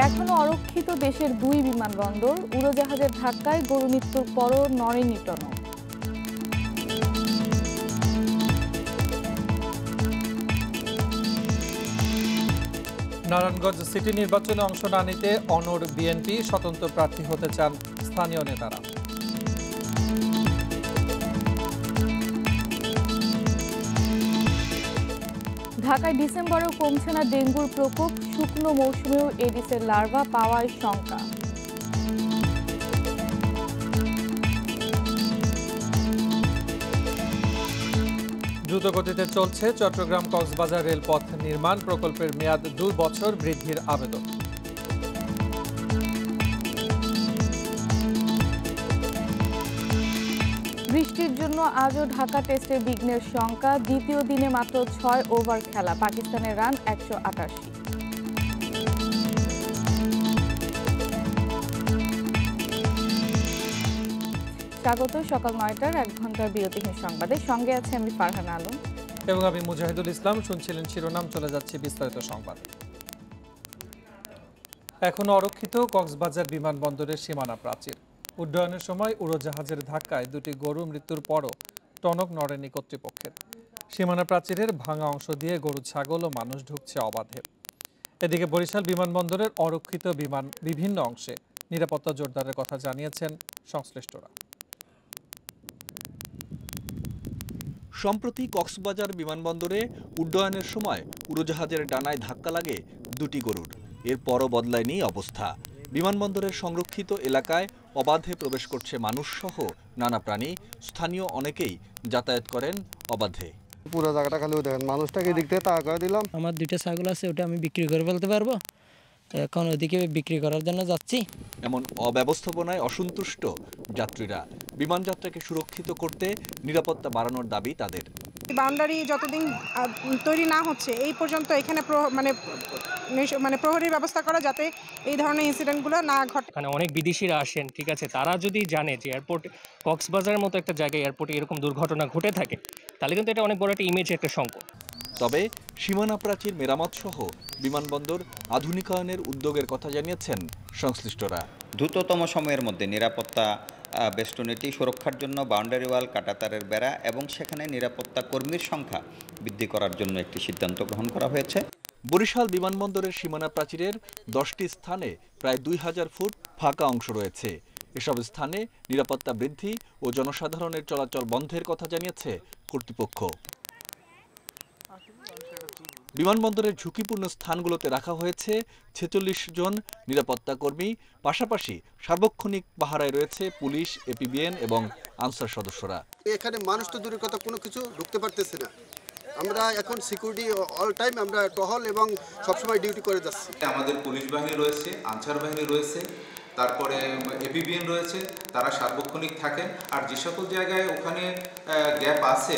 এখনো অরক্ষিত দেশের 2 বিমানবন্দর, উড়োজাহাজের ধাক্কায় গরু মৃত্যুর পরও নড়েনি টনক। নারায়ণগঞ্জ সিটি নির্বাচনে অংশ না নিতে অনড় বিএনপি, স্বতন্ত্র প্রার্থী হতে চান স্থানীয় নেতারা। ঢাকায় ডিসেম্বরেও কমছে না ডেঙ্গুর প্রকোপ, শুকনো মৌসুমেও এডিসের লার্ভা পাওয়ার শঙ্কা। দ্রুতগতিতে চলছে চট্টগ্রাম কক্সবাজার রেলপথ নির্মাণ প্রকল্পের মেয়াদ 2 বছর বৃদ্ধির আবেদন। বৃষ্টির জন্য আজও ঢাকা টেস্টের বিঘ্নের শঙ্কা, দ্বিতীয় দিনে মাত্র 6 ওভার খেলা, পাকিস্তানের রান 188। স্বাগত সকাল 9টার 1 ঘন্টার বিরতিহীন সংবাদে, সঙ্গে আছে আমি ফারহানা আলম এবং আমি মুজাহিদুল ইসলাম। শুনছিলেন শিরোনাম, চলে যাচ্ছে বিস্তারিত সংবাদ। এখনো অরক্ষিত কক্সবাজার বিমানবন্দরের সীমানা প্রাচীর। উড্ডয়নের সময় উড়োজাহাজের ধাক্কায় 2টি গরু মৃত্যুর পরও টনক নড়েনি কর্তৃপক্ষের। সীমানা প্রাচীরের ভাঙা অংশ দিয়ে গরু, ছাগল ও মানুষ ঢুকছে অবাধে। এদিকে বরিশাল বিমানবন্দরের অরক্ষিত বিভিন্ন অংশে নিরাপত্তা জোরদারের কথা জানিয়েছেন সংশ্লিষ্টরা। সম্প্রতি কক্সবাজার বিমানবন্দরে উড্ডয়নের সময় উড়োজাহাজের ডানায় ধাক্কা লাগে 2টি গরুর। এরপরও বদলায়নি অবস্থা। বিমানবন্দরের সংরক্ষিত এলাকায় অবাধে প্রবেশ করছে মানুষসহ নানা প্রাণী। স্থানীয় অনেকেই যাতায়াত করেন অবাধে। পুরো জায়গাটা খালি দেখেন, মানুষটাকে দিক থেকে তাড়া করে দিলাম। আমার 2টা ছাগল আছে, ওটা আমি বিক্রি করে ফেলতে পারবো, এখন ওদিকে বিক্রি করার জন্য যাচ্ছি। এমন অব্যবস্থাপনায় অসন্তুষ্ট যাত্রীরা। বিমানযাত্রাকে সুরক্ষিত করতে নিরাপত্তা বাড়ানোর দাবি তাদের। বাউন্ডারি যতদিন তৈরি না হচ্ছে এই পর্যন্ত এখানে মানে প্রহরীর ব্যবস্থা করা, যাতে এই ধরনের ইনসিডেন্টগুলো না ঘটে। এখানে অনেক বিদেশিরা আসেন, ঠিক আছে, তারা যদি জানে যে এয়ারপোর্ট কক্সবাজারের মতো একটা জায়গায় এয়ারপোর্টে এরকম দুর্ঘটনা ঘটে থাকে, তাহলে কিন্তু এটা অনেক বড় একটা ইমেজ, একটা সংকট। তবে সীমানা প্রাচীর মেরামত সহ বিমানবন্দর আধুনিকায়নের উদ্যোগের কথা জানিয়েছেন সংশ্লিষ্টরা। দ্রুততম সময়ের মধ্যে নিরাপত্তা বেষ্টনীটি সুরক্ষার জন্য বাউন্ডারি ওয়াল, কাঁটাতারের বেড়া এবং সেখানে নিরাপত্তা কর্মীর সংখ্যা বৃদ্ধি করার জন্য একটি সিদ্ধান্ত গ্রহণ করা হয়েছে। বরিশাল বিমানবন্দরের সীমানা প্রাচীরের 10টি স্থানে প্রায় 2000 ফুট ফাঁকা অংশ রয়েছে। এসব স্থানে নিরাপত্তা বৃদ্ধি ও জনসাধারণের চলাচল বন্ধের কথা জানিয়েছে কর্তৃপক্ষ। বিমানবন্দরের ঝুঁকিপূর্ণ স্থানগুলোতে রাখা হয়েছে 46 জন নিরাপত্তা কর্মী। পাশাপাশি সার্বক্ষণিক পাহারায় রয়েছে পুলিশ, এপিবিএন এবং আনসার সদস্যরা। এখানে মানুষ তো দূরের কথা কোনো কিছু ঢুকতে পারতেছে না। আমরা এখন সিকিউরিটি অল টাইম আমরা টহল এবং সবসময় ডিউটি করে যাচ্ছি। আমাদের পুলিশ বাহিনী রয়েছে, আনসার বাহিনী রয়েছে, তারপরে এপিবিএন রয়েছে, তারা সার্বক্ষণিক থাকেন। আর যে সকল জায়গায় ওখানে গ্যাপ আছে,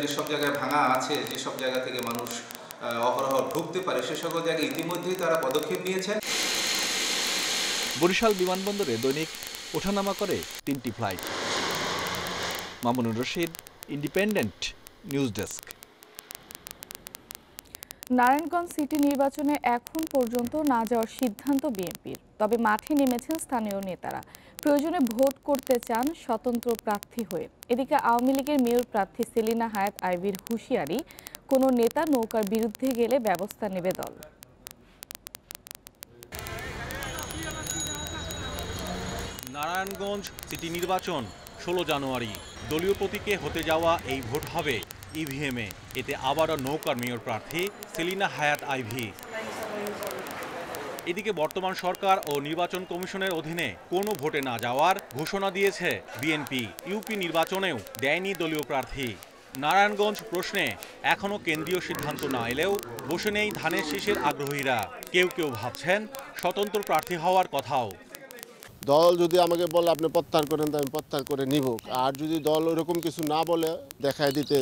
যেসব জায়গায় ভাঙা আছে, যেসব জায়গা থেকে মানুষ অহরহ ঢুকতে পারে, সে সকল জায়গায় ইতিমধ্যেই তারা পদক্ষেপ নিয়েছেন। বরিশাল বিমানবন্দরে দৈনিক ওঠানামা করে 3টি flight. Mamunur Rashid, independent news desk. Narayanganj city নির্বাচনে এখন পর্যন্ত না যাওয়ার সিদ্ধান্ত বিএনপির, তবে মাঠে নেমেছেন স্থানীয় নেতারা। প্রয়োজনে ভোট করতে চান স্বতন্ত্র প্রার্থী হয়ে। এদিকে আওয়ামী লীগের মেয়র প্রার্থী সেলিনা হায়াৎ আইভীর হুঁশিয়ারি, কোনো নেতা নৌকার বিরুদ্ধে গেলে ব্যবস্থা নেবে দল। নারায়ণগঞ্জ সিটি নির্বাচন 16 জানুয়ারি। দলীয় প্রতীকে হতে যাওয়া এই ভোট হবে ইভিএমে। এতে আবারও নৌকার মেয়র প্রার্থী সেলিনা হায়াৎ আইভী। এদিকে বর্তমান সরকার ও নির্বাচন কমিশনের অধীনে কোনো ভোটে না যাওয়ার ঘোষণা দিয়েছে বিএনপি। ইউপি নির্বাচনেও দেয়নি দলীয় প্রার্থী। নারায়ণগঞ্জ প্রশ্নে এখনও কেন্দ্রীয় সিদ্ধান্ত না এলেও বসে নেই ধানের শীষের আগ্রহীরা। কেউ কেউ ভাবছেন স্বতন্ত্র প্রার্থী হওয়ার কথাও। দল যদি আমাকে বলে আপনি প্রত্যাহার করেন, তো আমি প্রত্যাহার করে নিব। আর যদি দল ওরকম কিছু না বলে, দেখায় দিতে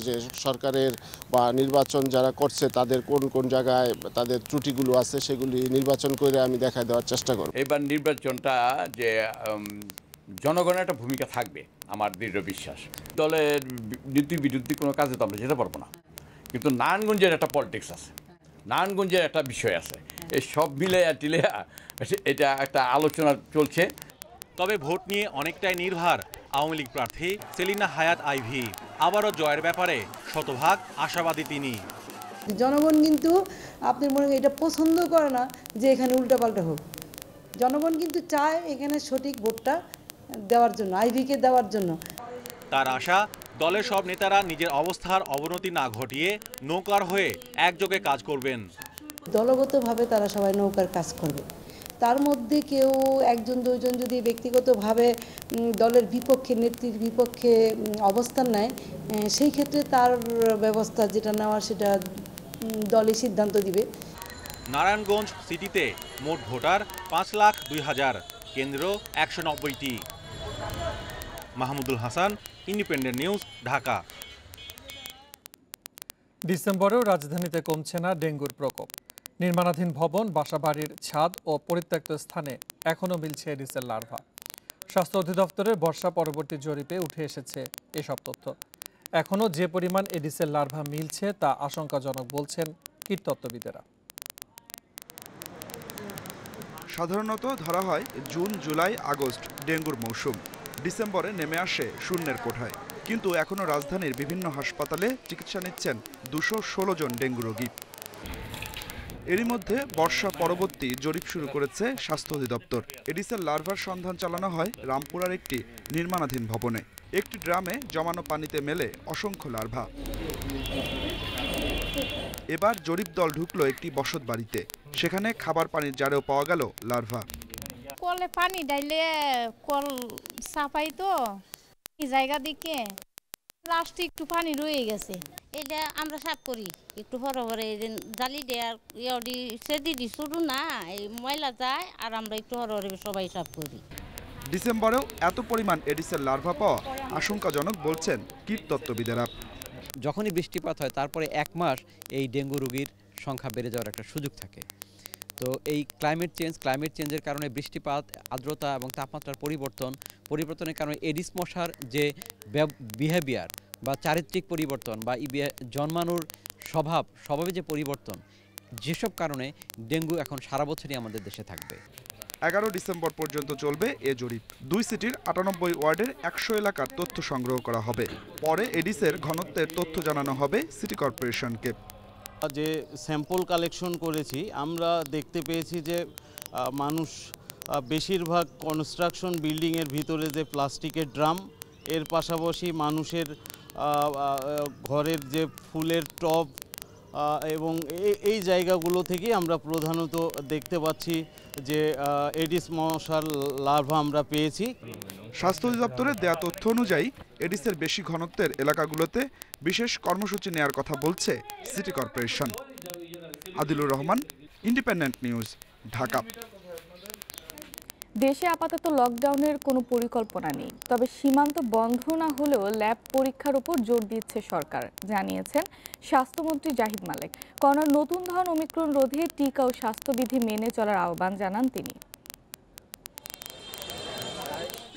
যে সরকারের বা নির্বাচন যারা করছে তাদের কোন কোন জায়গায় তাদের ত্রুটিগুলো আছে, সেগুলি নির্বাচন করে আমি দেখায় দেওয়ার চেষ্টা করব। এবার নির্বাচনটা যে জনগণের একটা ভূমিকা থাকবে আমার দৃঢ় বিশ্বাস। দলের নীতির বিরুদ্ধে কোনো কাজে তো আমরা যেতে পারবো না, কিন্তু নারায়ণগঞ্জের একটা পলিটিক্স আছে, নারায়ণগঞ্জের একটা বিষয় আছে, এই সব মিলাইয়া টিলাইয়া এটা একটা আলোচনা চলছে। তবে ভোট নিয়ে অনেকটাই নির্ভর আওয়ামী লীগ প্রার্থী সেলিনা হায়াৎ আইভী। আবারও জয়ের ব্যাপারে শতভাগ আশাবাদী তিনি। জনগণ কিন্তু আপনি মনে করেন এটা পছন্দ করে না যে এখানে উল্টাপাল্টা হোক। জনগণ কিন্তু চায় এখানে সঠিক ভোটটা দেওয়ার জন্য, আইভীকে দেওয়ার জন্য। তার আশা দলের সব নেতারা নিজের অবস্থার অবনতি না ঘটিয়ে নৌকার হয়ে একযোগে কাজ করবেন। দলগতভাবে তারা সবাই নৌকার কাজ করবে। তার মধ্যে কেউ একজন দুইজন যদি ব্যক্তিগতভাবে দলের বিপক্ষে, নেত্রীর বিপক্ষে অবস্থান নেয়, সেই ক্ষেত্রে তার ব্যবস্থা যেটা নেওয়া সেটা দলই সিদ্ধান্ত দিবে। নারায়ণগঞ্জ সিটিতে মোট ভোটার 5,02,000, কেন্দ্র 190টি। Mahmudul Hasan, independent news, Dhaka. ডিসেম্বরেও রাজধানীতে কমছে না ডেঙ্গুর প্রকোপ। নির্মাণাধীন ভবন, বাসাবাড়ির ছাদ ও পরিত্যক্ত স্থানে এখনও মিলছে এডিসের লার্ভা। স্বাস্থ্য অধিদপ্তরের বর্ষা পরবর্তী জরিপে উঠে এসেছে এসব তথ্য। এখনও যে পরিমাণ এডিসের লার্ভা মিলছে তা আশঙ্কাজনক বলছেন কীটতত্ত্ববিদেরা। সাধারণত ধরা হয় জুন, জুলাই, আগস্ট ডেঙ্গুর মৌসুম, ডিসেম্বরে নেমে আসে শূন্যের কোঠায়। কিন্তু এখনও রাজধানীর বিভিন্ন হাসপাতালে চিকিৎসা নিচ্ছেন 216 জন ডেঙ্গু রোগী। এরই মধ্যে বর্ষা পরবর্তী জরিপ শুরু করেছে স্বাস্থ্য অধিদপ্তর। এডিসের লার্ভার সন্ধান চালানো হয় রামপুরার একটি নির্মাণাধীন ভবনে। একটি ড্রামে জমানো পানিতে মেলে অসংখ্য লার্ভা। এবার জরিপ দল ঢুকলো একটি বসত বাড়িতে। সেখানে খাবার পানির জারেও পাওয়া গেল লার্ভা। কলে পানি ডাইলে কল সাফাই তো এই জায়গা দিকে লাস্টে একটু পানি রয়ে গেছে, এটা আমরা সাফ করি একটু পরে পরে জালি দেওয়ার সেদি শুরু না, এই ময়লা যায় আর আমরা একটু পরে সবাই সাফ করি। ডিসেম্বরেও এত পরিমাণ এডিসের লার্ভা পাওয়া আশঙ্কাজনক বলছেন কীটতত্ত্ববিদেরা। যখনই বৃষ্টিপাত হয় তারপরে 1 মাস এই ডেঙ্গু রোগীর সংখ্যা বেড়ে যাওয়ার একটা সুযোগ থাকে। তো এই ক্লাইমেট চেঞ্জের কারণে বৃষ্টিপাত, আর্দ্রতা এবং তাপমাত্রার পরিবর্তনের কারণে এডিস মশার যে বিহেভিয়ার বা চারিত্রিক পরিবর্তন বা জন্মানোর স্বভাবে যে পরিবর্তন, যেসব কারণে ডেঙ্গু এখন সারা বছরই আমাদের দেশে থাকবে। 11 ডিসেম্বর পর্যন্ত চলবে এ জরিপ। 2 সিটির 98 ওয়ার্ডের 100 এলাকার তথ্য সংগ্রহ করা হবে। পরে এডিসের ঘনত্বের তথ্য জানানো হবে সিটি কর্পোরেশনকে। যে স্যাম্পল কালেকশন করেছি আমরা দেখতে পেয়েছি যে মানুষ বেশিরভাগ কনস্ট্রাকশন বিল্ডিংয়ের ভিতরে যে প্লাস্টিকের ড্রাম, এর পাশাপাশি মানুষের ঘরের যে ফুলের টব এবং এই জায়গাগুলো থেকে আমরা প্রধানত দেখতে পাচ্ছি যে এডিস মশার লার্ভা আমরা পেয়েছি। স্বাস্থ্য অধিদপ্তরের দেয়া তথ্য অনুযায়ী এডিসের বেশি ঘনত্বের এলাকাগুলোতে বিশেষ কর্মসূচি নেওয়ার কথা বলছে city corporation. Adilur Rahman, independent news, Dhaka. দেশে আপাতত লকডাউনের কোনো পরিকল্পনা নেই, তবে সীমান্ত বন্ধ না হলেও ল্যাব পরীক্ষার উপর জোর দিচ্ছে সরকার, জানিয়েছেন স্বাস্থ্যমন্ত্রী জাহিদ মালেক। করোনার নতুন ধরন ওমিক্রন রোধে টিকা ও স্বাস্থ্যবিধি মেনে চলার আহ্বান জানান তিনি।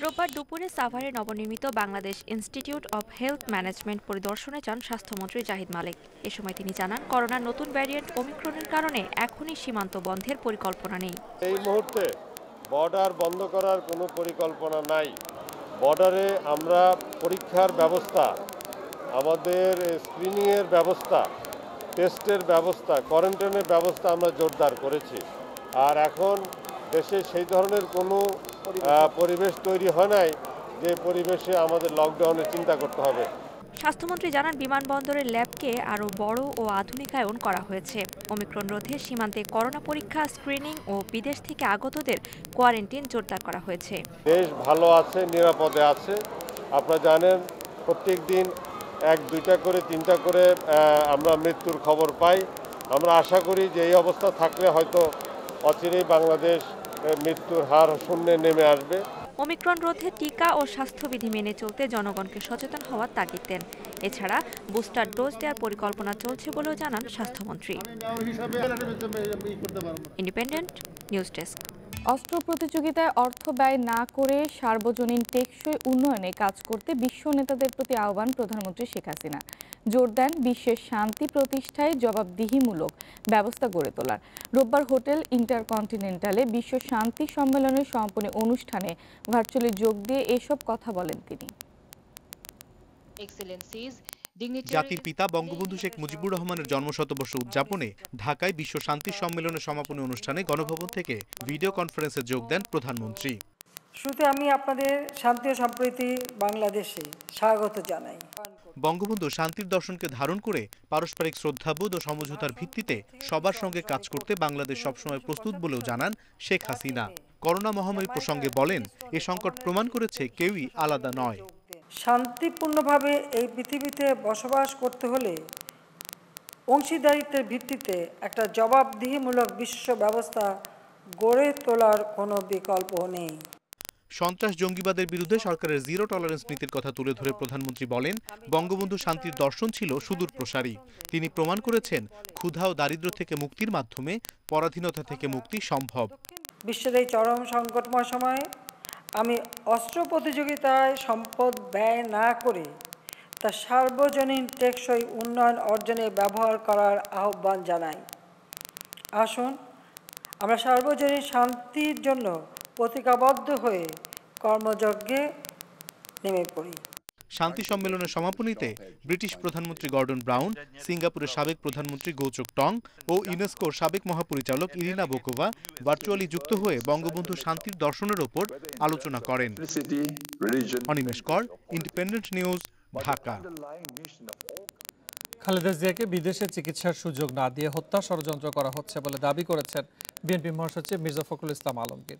রোববার দুপুরে সাভারে নবনির্মিত Bangladesh institute of health management পরিদর্শনে যান স্বাস্থ্যমন্ত্রী জাহিদ মালেক। এ সময় তিনি জানান, করোনার নতুন ভ্যারিয়েন্ট ওমিক্রনের কারণে এখনই সীমান্ত বন্ধের পরিকল্পনা নেই। এই মুহূর্তে বর্ডার বন্ধ করার কোনো পরিকল্পনা নাই। বর্ডারে আমরা পরীক্ষার ব্যবস্থা, আমাদের স্ক্রিনিংয়ের ব্যবস্থা, টেস্টের ব্যবস্থা, কোয়ারেন্টাইনের ব্যবস্থা আমরা জোরদার করেছি। আর এখন দেশে সেই ধরনের কোনো পরিবেশ তৈরি হয় নাই যে পরিবেশে আমাদের লকডাউনের চিন্তা করতে হবে। স্বাস্থ্যমন্ত্রী জানান, বিমানবন্দরের ল্যাবকে আরও বড় ও আধুনিকায়ন করা হয়েছে। ওমিক্রন রোধে সীমান্তে করোনা পরীক্ষা, স্ক্রিনিং ও বিদেশ থেকে আগতদের কোয়ারেন্টাইন জোরদার করা হয়েছে। দেশ ভালো আছে, নিরাপদে আছে। আপনারা জানেন প্রত্যেক দিন 1-2টা করে 3টা করে আমরা মৃত্যুর খবর পাই। আমরা আশা করি যে এই অবস্থা থাকলে হয়তো অচিরেই বাংলাদেশ মৃত্যুর হার শূন্যে নেমে আসবে। ওমিক্রন রোধে টিকা ও স্বাস্থ্যবিধি মেনে চলতে জনগণকে সচেতন হওয়ার তাগিদ দেন। এছাড়া বুস্টার ডোজ দেওয়ার পরিকল্পনা চলছে বলেও জানান স্বাস্থ্যমন্ত্রী। Independent news desk. অস্ত্র প্রতিযোগিতায় অর্থ ব্যয় না করে সার্বজনীন টেকসই উন্নয়নে কাজ করতে বিশ্ব নেতাদের প্রতি আহ্বান প্রধানমন্ত্রী শেখ হাসিনা। জোর দেন বিশ্বের শান্তি প্রতিষ্ঠায় জবাবদিহিমূলক ব্যবস্থা গড়ে তোলার। রোববার হোটেল ইন্টারকন্টিনেন্টালে বিশ্ব শান্তি সম্মেলনের সমাপনী অনুষ্ঠানে ভার্চুয়ালি যোগ দিয়ে এসব কথা বলেন তিনি। জাতির পিতা বঙ্গবন্ধু শেখ মুজিবুর রহমানের জন্মশতবর্ষ উদযাপনে ঢাকায় বিশ্ব শান্তি সম্মেলনের সমাপনী অনুষ্ঠানে গণভবন থেকে ভিডিও কনফারেন্সে যোগ দেন প্রধানমন্ত্রী। শুরুতে আমি আপনাদের শান্তি ও সম্প্রীতি বাংলাদেশে স্বাগত জানাই। বঙ্গবন্ধু শান্তির দর্শনকে ধারণ করে পারস্পরিক শ্রদ্ধাবোধ ও সমঝোতার ভিত্তিতে সবার সঙ্গে কাজ করতে বাংলাদেশ সবসময় প্রস্তুত বলেও জানান শেখ হাসিনা। করোনা মহামারী প্রসঙ্গে বলেন, এ সংকট প্রমাণ করেছে কেউই আলাদা নয়। শান্তিপূর্ণভাবে এই পৃথিবীতে বসবাস করতে হলে অংশীদারিত্বের ভিত্তিতে একটা জবাবদিহিমূলক বিশ্ব ব্যবস্থা গড়ে তোলার কোনো বিকল্প নেই। সন্ত্রাস জঙ্গিবাদের বিরুদ্ধে সরকারের জিরো টলারেন্স নীতির কথা তুলে ধরে প্রধানমন্ত্রী বলেন, বঙ্গবন্ধু শান্তির দর্শন ছিল সুদূর প্রসারী। তিনি প্রমাণ করেছেন ক্ষুধা ও দারিদ্র্য থেকে মুক্তির মাধ্যমে পরাধীনতা থেকে মুক্তি সম্ভব। বিশ্বের এই চরম সংকটময় সময়ে আমি অস্ত্র প্রতিযোগিতায় সম্পদ ব্যয় না করে তা সার্বজনীন টেকসই উন্নয়ন অর্জনে ব্যবহার করার আহ্বান জানাই। আসুন আমরা সার্বজনীন শান্তির জন্য প্রতিজ্ঞাবদ্ধ হয়ে কর্মযজ্ঞে নেমে পড়ি। শান্তি সম্মেলনের সমাপনীতে ব্রিটিশ প্রধানমন্ত্রী গর্ডন ব্রাউন, সিঙ্গাপুরের সাবেক প্রধানমন্ত্রী গৌচক টং ও ইউনেস্কোর সাবেক মহাপরিচালক ইরিনা বোকোভা ভার্চুয়ালি যুক্ত হয়ে বঙ্গবন্ধু শান্তির দর্শনের ওপর আলোচনা করেন। অনিমেষ কর, ইন্ডিপেন্ডেন্ট নিউজ, ঢাকা। খালেদা জিয়াকে বিদেশে চিকিৎসার সুযোগ না দিয়ে হত্যা ষড়যন্ত্র করা হচ্ছে বলে দাবি করেছেন বিএনপি মহাসচিব মির্জা ফখরুল ইসলাম আলমগীর।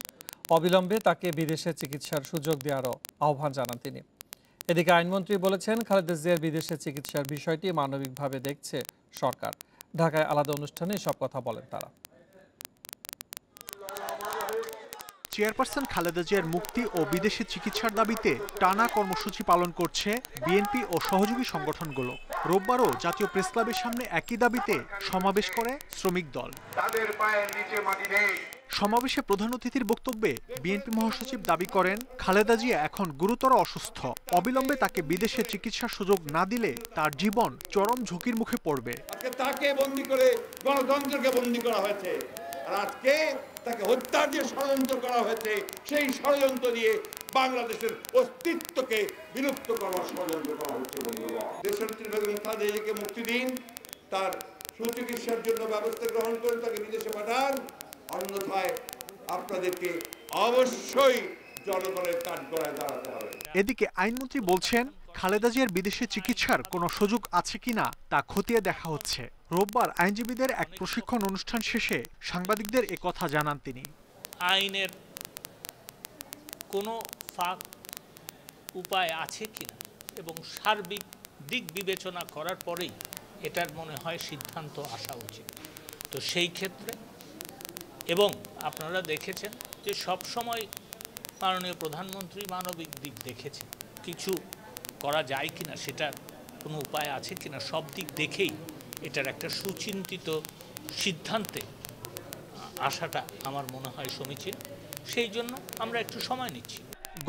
অবিলম্বে তাকে বিদেশে চিকিৎসার সুযোগ দেওয়ারও আহ্বান জানান তিনি। এদিকে আইনমন্ত্রী বলেছেন, খালেদা জিয়ার বিদেশে চিকিৎসার বিষয়টি মানবিকভাবে দেখছে সরকার। ঢাকায় আলাদা অনুষ্ঠানে এসব কথা বলেন তারা। চেয়ারপারসন খালেদা জিয়ার মুক্তি ও বিদেশে চিকিৎসার দাবিতে টানা কর্মসূচি পালন করছে বিএনপি ও সহযোগী সংগঠনগুলো। রোববারও জাতীয় প্রেসক্লাবের সামনে একই দাবিতে সমাবেশ করে শ্রমিক দল। সমাবেশে প্রধান অতিথির বক্তব্যে বিএনপি মহাসচিব দাবি করেন, খালেদা জিয়া এখন গুরুতর অসুস্থ। অবিলম্বে তাকে বিদেশে চিকিৎসার সুযোগ না দিলে তার জীবন চরম ঝুঁকির মুখে পড়বে। তাকে বন্দী করে গণতন্ত্রকে বন্দী করা হয়েছে, আর আজকে তাকে হত্যা দিয়ে ষড়যন্ত্র করা হয়েছে। সেই ষড়যন্ত্র দিয়ে বাংলাদেশের অস্তিত্বকে বিলুপ্ত করার ষড়যন্ত্র করা হচ্ছে। দেশের বেগম খালেদা জিয়াকে মুক্তি দিন, তার সুচিকিৎসার জন্য ব্যবস্থা গ্রহণ করে তাকে বিদেশে পাঠান, অন্যথায় আপনাদেরকে অবশ্যই জনগণের কাঠগড়ায় দাঁড়াতে হবে। এদিকে আইনমন্ত্রী বলছেন, খালেদা জিয়ার বিদেশে চিকিৎসার কোনো সুযোগ আছে কিনা তা খতিয়ে দেখা হচ্ছে। রোববার আইনজীবীদের এক প্রশিক্ষণ অনুষ্ঠান শেষে সাংবাদিকদের একথা জানান তিনি। আইনের কোনো ফাঁক উপায় আছে কিনা এবং সার্বিক দিক বিবেচনা করার পরেই এটার মনে হয় সিদ্ধান্ত আসা উচিত। তো সেই ক্ষেত্রে এবং আপনারা দেখেছেন যে সব সময় মাননীয় প্রধানমন্ত্রী মানবিক দিক দেখেছেন, কিছু করা যায় কিনা, সেটার কোনো উপায় আছে কিনা, সব দিক দেখেই এটার একটা সুচিন্তিত সিদ্ধান্তে আসাটা আমার মনে হয় সমীচীন। সেই জন্য আমরা একটু সময় নিচ্ছি।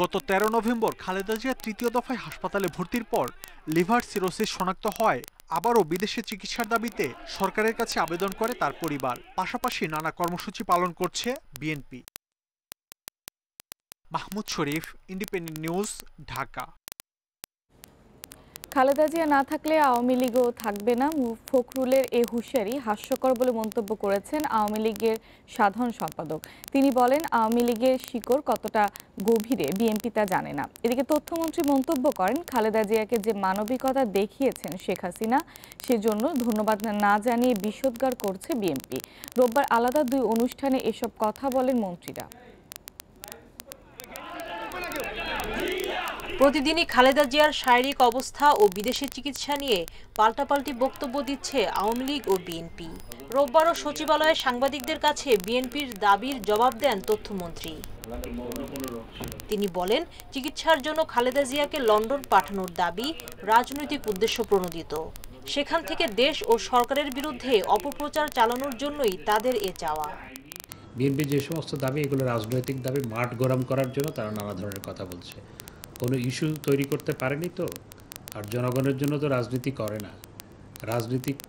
গত 13 নভেম্বর খালেদা জিয়া তৃতীয় দফায় হাসপাতালে ভর্তির পর লিভার সিরোসিস শনাক্ত হয়। আবারও বিদেশে চিকিৎসার দাবিতে সরকারের কাছে আবেদন করে তার পরিবার। পাশাপাশি নানা কর্মসূচি পালন করছে বিএনপি। মাহমুদ শরীফ, ইন্ডিপেন্ডেন্ট নিউজ, ঢাকা। খালেদা জিয়া না থাকলে আওয়ামী লীগও থাকবে না। ফখরুলের এ হুঁশিয়ারি হাস্যকর বলে মন্তব্য করেছেন আওয়ামী লীগের সাধারণ সম্পাদক। তিনি বলেন, আওয়ামী লীগের শিকড় কতটা গভীরে বিএনপি তা জানে না। এদিকে তথ্যমন্ত্রী মন্তব্য করেন, খালেদা জিয়াকে যে মানবিকতা দেখিয়েছেন শেখ হাসিনা, সেজন্য ধন্যবাদ না জানিয়ে বিষোদ্গার করছে বিএনপি। রোববার আলাদা দুই অনুষ্ঠানে এসব কথা বলেন মন্ত্রীরা। প্রতিদিনই খালেদা জিয়ার শারীরিক অবস্থা ও বিদেশে চিকিৎসা নিয়ে পাল্টাপাল্টি বক্তব্য দিচ্ছে আওয়ামী লীগ ও বিএনপি। রোববারও সচিবালয়ে সাংবাদিকদের কাছে বিএনপির দাবির জবাব দেন তথ্যমন্ত্রী। তিনি বলেন, চিকিৎসার জন্য খালেদা জিয়াকে লন্ডন পাঠানোর দাবি রাজনৈতিক উদ্দেশ্য প্রণোদিত। সেখান থেকে দেশ ও সরকারের বিরুদ্ধে অপপ্রচার চালানোর জন্যই তাদের এ চাওয়া। বিএনপি যে সমস্ত দাবি, এগুলো রাজনৈতিক দাবি, মাঠ গরম করার জন্য তারা নানা ধরনের কথা বলছে। কোনো ইস্যু তৈরি করতে পারেনি তো, আর জনগণের জন্য তো রাজনীতি করে না।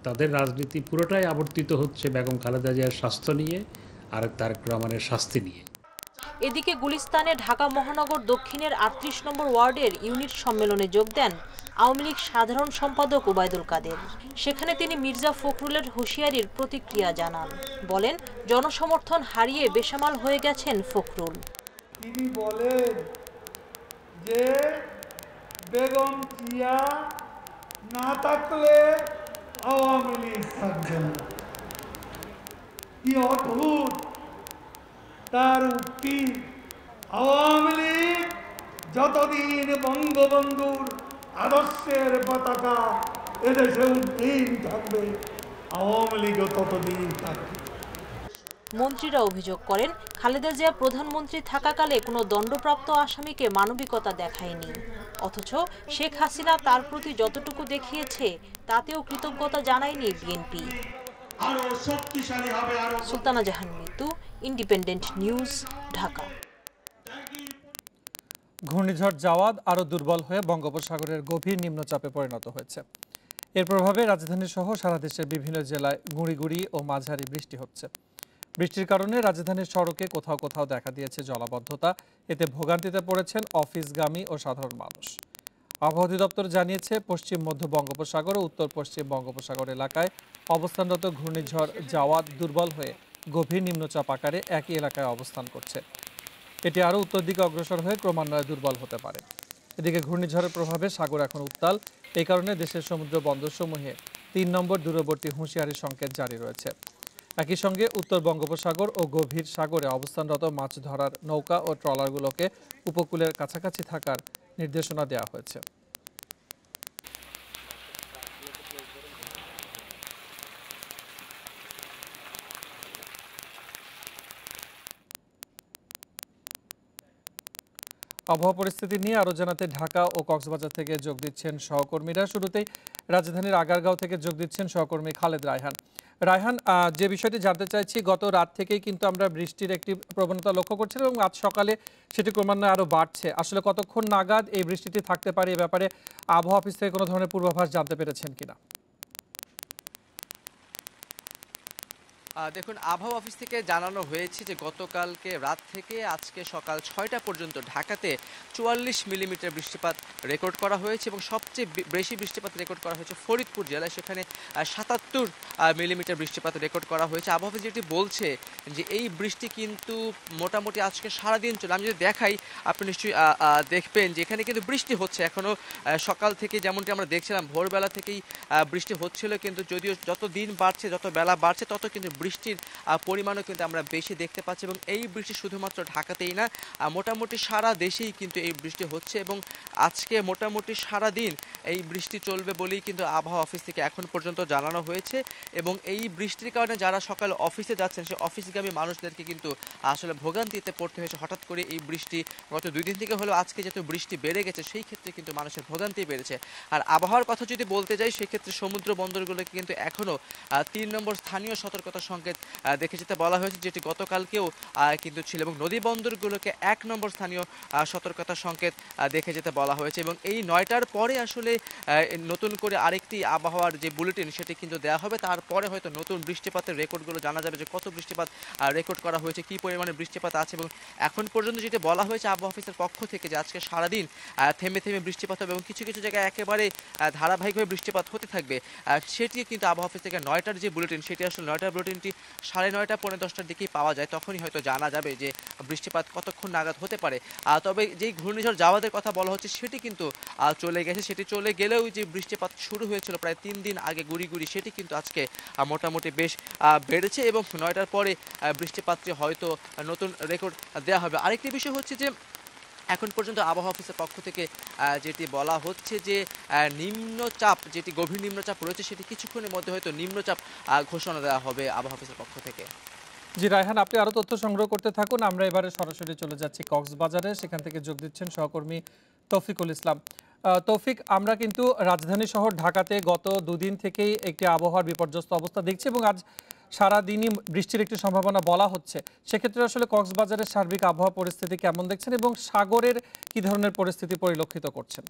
তাদের রাজনীতি পুরোটাই আবর্তিত হচ্ছে বেগম খালেদা জিয়ার স্বাস্থ্য নিয়ে আর তারেক রহমানের শাস্তি নিয়ে। এদিকে গুলিস্তানে ঢাকা মহানগর দক্ষিণের ৩৮ নম্বর ওয়ার্ডের ইউনিট সম্মেলনে যোগ দেন আওয়ামী লীগ সাধারণ সম্পাদক ওবায়দুল কাদের। সেখানে তিনি মির্জা ফখরুলের হুঁশিয়ারির প্রতিক্রিয়া জানান। বলেন, জনসমর্থন হারিয়ে বেসামাল হয়ে গেছেন ফখরুল। তিনি বলেন যে বেগম জিয়া না থাকলে আওয়ামী লীগ থাকবে না। কি অদ্ভুত তার উক্তি! আওয়ামী লীগ যতদিন বঙ্গবন্ধুর আদর্শের পতাকা এদেশে উদ্দিন থাকবে, আওয়ামী লীগও ততদিন থাকবে। মন্ত্রীরা অভিযোগ করেন, খালেদা জিয়া প্রধানমন্ত্রী থাকাকালে কোনো দণ্ডপ্রাপ্ত আসামিকে মানবিকতা দেখায়নি, অথচ শেখ হাসিনা তার প্রতি যতটুকু দেখিয়েছে তাতেও কৃতজ্ঞতা জানায়নি বিএনপি। সুলতানা জাহান মিতু, ইন্ডিপেন্ডেন্ট নিউজ, ঢাকা। ঘূর্ণিঝড় জাওয়াদ আরও দুর্বল হয়ে বঙ্গোপসাগরের গভীর নিম্নচাপে পরিণত হয়েছে। এর প্রভাবে রাজধানী সহ সারা দেশের বিভিন্ন জেলায় গুঁড়ি গুঁড়ি ও মাঝারি বৃষ্টি হচ্ছে। বৃষ্টির কারণে রাজধানীর সড়কে কোথাও কোথাও দেখা দিয়েছে জলাবদ্ধতা। এতে ভোগান্তিতে পড়েছেন অফিসগামী ও সাধারণ মানুষ। আবহাওয়া অধিদপ্তর জানিয়েছে, পশ্চিম মধ্য বঙ্গোপসাগর ও উত্তর পশ্চিম বঙ্গোপসাগর এলাকায় অবস্থানরত ঘূর্ণিঝড় জাওয়াদ দুর্বল হয়ে গভীর নিম্নচাপ আকারে একই এলাকায় অবস্থান করছে। এটি আরও উত্তর দিকে অগ্রসর হয়ে ক্রমান্বয়ে দুর্বল হতে পারে। এদিকে ঘূর্ণিঝড়ের প্রভাবে সাগর এখন উত্তাল। এই কারণে দেশের সমুদ্র বন্দরসমূহে ৩ নম্বর দূরবর্তী হুঁশিয়ারি সংকেত জারি রয়েছে। একই সঙ্গে উত্তর বঙ্গোপসাগর ও গভীর সাগরে অবস্থানরত মাছ ধরার নৌকা ও ট্রলারগুলোকে উপকূলের কাছাকাছি থাকার নির্দেশনা দেওয়া হয়েছে। আবহাওয়া পরিস্থিতি নিয়ে আরও জানাতে ঢাকা ও কক্সবাজার থেকে যোগ দিচ্ছেন সহকর্মীরা। শুরুতেই রাজধানীর আগারগাঁও থেকে যোগ দিচ্ছেন সহকর্মী খালেদ রায়হান। রায়হান, যে বিষয়টি জানতে চাইছি, গত রাত থেকেই কিন্তু আমরা বৃষ্টির একটি প্রবণতা লক্ষ্য করছিলাম এবং আজ সকালে সেটি ক্রমান্বয়ে আরও বাড়ছে। আসলে কতক্ষণ নাগাদ এই বৃষ্টিটি থাকতে পারে, এ ব্যাপারে আবহাওয়া অফিস থেকে কোনো ধরনের পূর্বাভাস জানতে পেরেছেন কিনা? দেখুন, আবহাওয়া অফিস থেকে জানানো হয়েছে যে গতকালকে রাত থেকে আজকে সকাল ৬টা পর্যন্ত ঢাকাতে ৪৪ মিলিমিটার বৃষ্টিপাত রেকর্ড করা হয়েছে এবং সবচেয়ে বেশি বৃষ্টিপাত রেকর্ড করা হয়েছে ফরিদপুর জেলায়, সেখানে ৭৭ মিলিমিটার বৃষ্টিপাত রেকর্ড করা হয়েছে। আবহাওয়া অফিস যেটি বলছে যে এই বৃষ্টি কিন্তু মোটামুটি আজকে সারাদিন চলে। আমি যদি দেখাই, আপনি নিশ্চয়ই দেখবেন যে এখানে কিন্তু বৃষ্টি হচ্ছে এখনও সকাল থেকে, যেমনটি আমরা দেখছিলাম ভোরবেলা থেকেই বৃষ্টি হচ্ছিল, কিন্তু যদিও যত দিন বাড়ছে, যত বেলা বাড়ছে, তত কিন্তু বৃষ্টির পরিমাণও কিন্তু আমরা বেশি দেখতে পাচ্ছি। এবং এই বৃষ্টি শুধুমাত্র ঢাকাতেই না, মোটামুটি সারা দেশেই কিন্তু এই বৃষ্টি হচ্ছে এবং আজকে মোটামুটি সারা দিন এই বৃষ্টি চলবে বলেই কিন্তু আবহাওয়া অফিস থেকে এখন পর্যন্ত জানানো হয়েছে। এবং এই বৃষ্টির কারণে যারা সকালে অফিসে যাচ্ছেন, সেই অফিসগামী মানুষদেরকে কিন্তু আসলে ভোগান্তিতে পড়তে হয়েছে। হঠাৎ করে এই বৃষ্টি গত 2 দিন থেকে হলেও আজকে যেহেতু বৃষ্টি বেড়ে গেছে, সেই ক্ষেত্রে কিন্তু মানুষের ভোগান্তি বেড়েছে। আর আবহাওয়ার কথা যদি বলতে যাই, সেক্ষেত্রে সমুদ্র বন্দরগুলোকে কিন্তু এখনও 3 নম্বর স্থানীয় সতর্কতা সংকেত দেখে যেতে বলা হয়েছে, যেটি গতকালকেও কিন্তু ছিল। এবং নদী বন্দরগুলোকে 1 নম্বর স্থানীয় সতর্কতা সংকেত দেখে যেতে বলা হয়েছে। এবং এই 9টার পরে আসলে নতুন করে আরেকটি আবহাওয়ার যে বুলেটিন, সেটি কিন্তু দেওয়া হবে। তারপরে হয়তো নতুন বৃষ্টিপাতের রেকর্ডগুলো জানা যাবে, যে কত বৃষ্টিপাত রেকর্ড করা হয়েছে, কী পরিমাণে বৃষ্টিপাত আছে। এবং এখন পর্যন্ত যেটি বলা হয়েছে আবহাওয়া অফিসের পক্ষ থেকে, যে আজকে সারাদিন থেমে থেমে বৃষ্টিপাত হবে এবং কিছু কিছু জায়গায় একেবারে ধারাবাহিকভাবে বৃষ্টিপাত হতে থাকবে। সেটি কিন্তু আবহাওয়া অফিস থেকে 9টার যে বুলেটিন, সেটি আসলে 9টার বুলেটিনটি 9:30 পৌনে 10টার দিকেই পাওয়া যায়। তখনই হয়তো জানা যাবে যে বৃষ্টিপাত কতক্ষণ নাগাদ হতে পারে। তবে যেই ঘূর্ণিঝড় জাওয়াদের কথা বলা হচ্ছে, সেটি কিন্তু চলে গেছে। সেটি চলে গেলেও যে বৃষ্টিপাত শুরু হয়েছিল প্রায় 3 দিন আগে গুড়ি গুড়ি, সেটি কিন্তু আজকে মোটামুটি বেশ বেড়েছে এবং 9টার পরে বৃষ্টিপাতটি হয়তো নতুন রেকর্ড দেওয়া হবে। আরেকটি বিষয় হচ্ছে যে এখন পর্যন্ত আবহাওয়া অফিসের পক্ষ থেকে যেটি বলা হচ্ছে যে নিম্নচাপ, যেটি গভীর নিম্নচাপ রয়েছে, সেটি কিছুক্ষণের মধ্যে হয়তো নিম্নচাপ ঘোষণা দেওয়া হবে আবহাওয়া অফিসের পক্ষ থেকে। জি রায়হান, আপনি আরও তথ্য সংগ্রহ করতে থাকুন। আমরা এবারে সরাসরি চলে যাচ্ছি কক্সবাজারে, সেখান থেকে যোগ দিচ্ছেন সহকর্মী তৌফিকুল ইসলাম। তৌফিক, আমরা কিন্তু রাজধানী শহর ঢাকাতে গত 2 দিন থেকেই একটি আবহাওয়ার বিপর্যস্ত অবস্থা দেখছি এবং আজ সারাদিনই বৃষ্টির একটি সম্ভাবনা বলা হচ্ছে। সেক্ষেত্রে আসলে কক্সবাজারের সার্বিক আবহাওয়া পরিস্থিতি কেমন দেখছেন এবং সাগরের কি ধরনের পরিস্থিতি পরিলক্ষিত করছেন?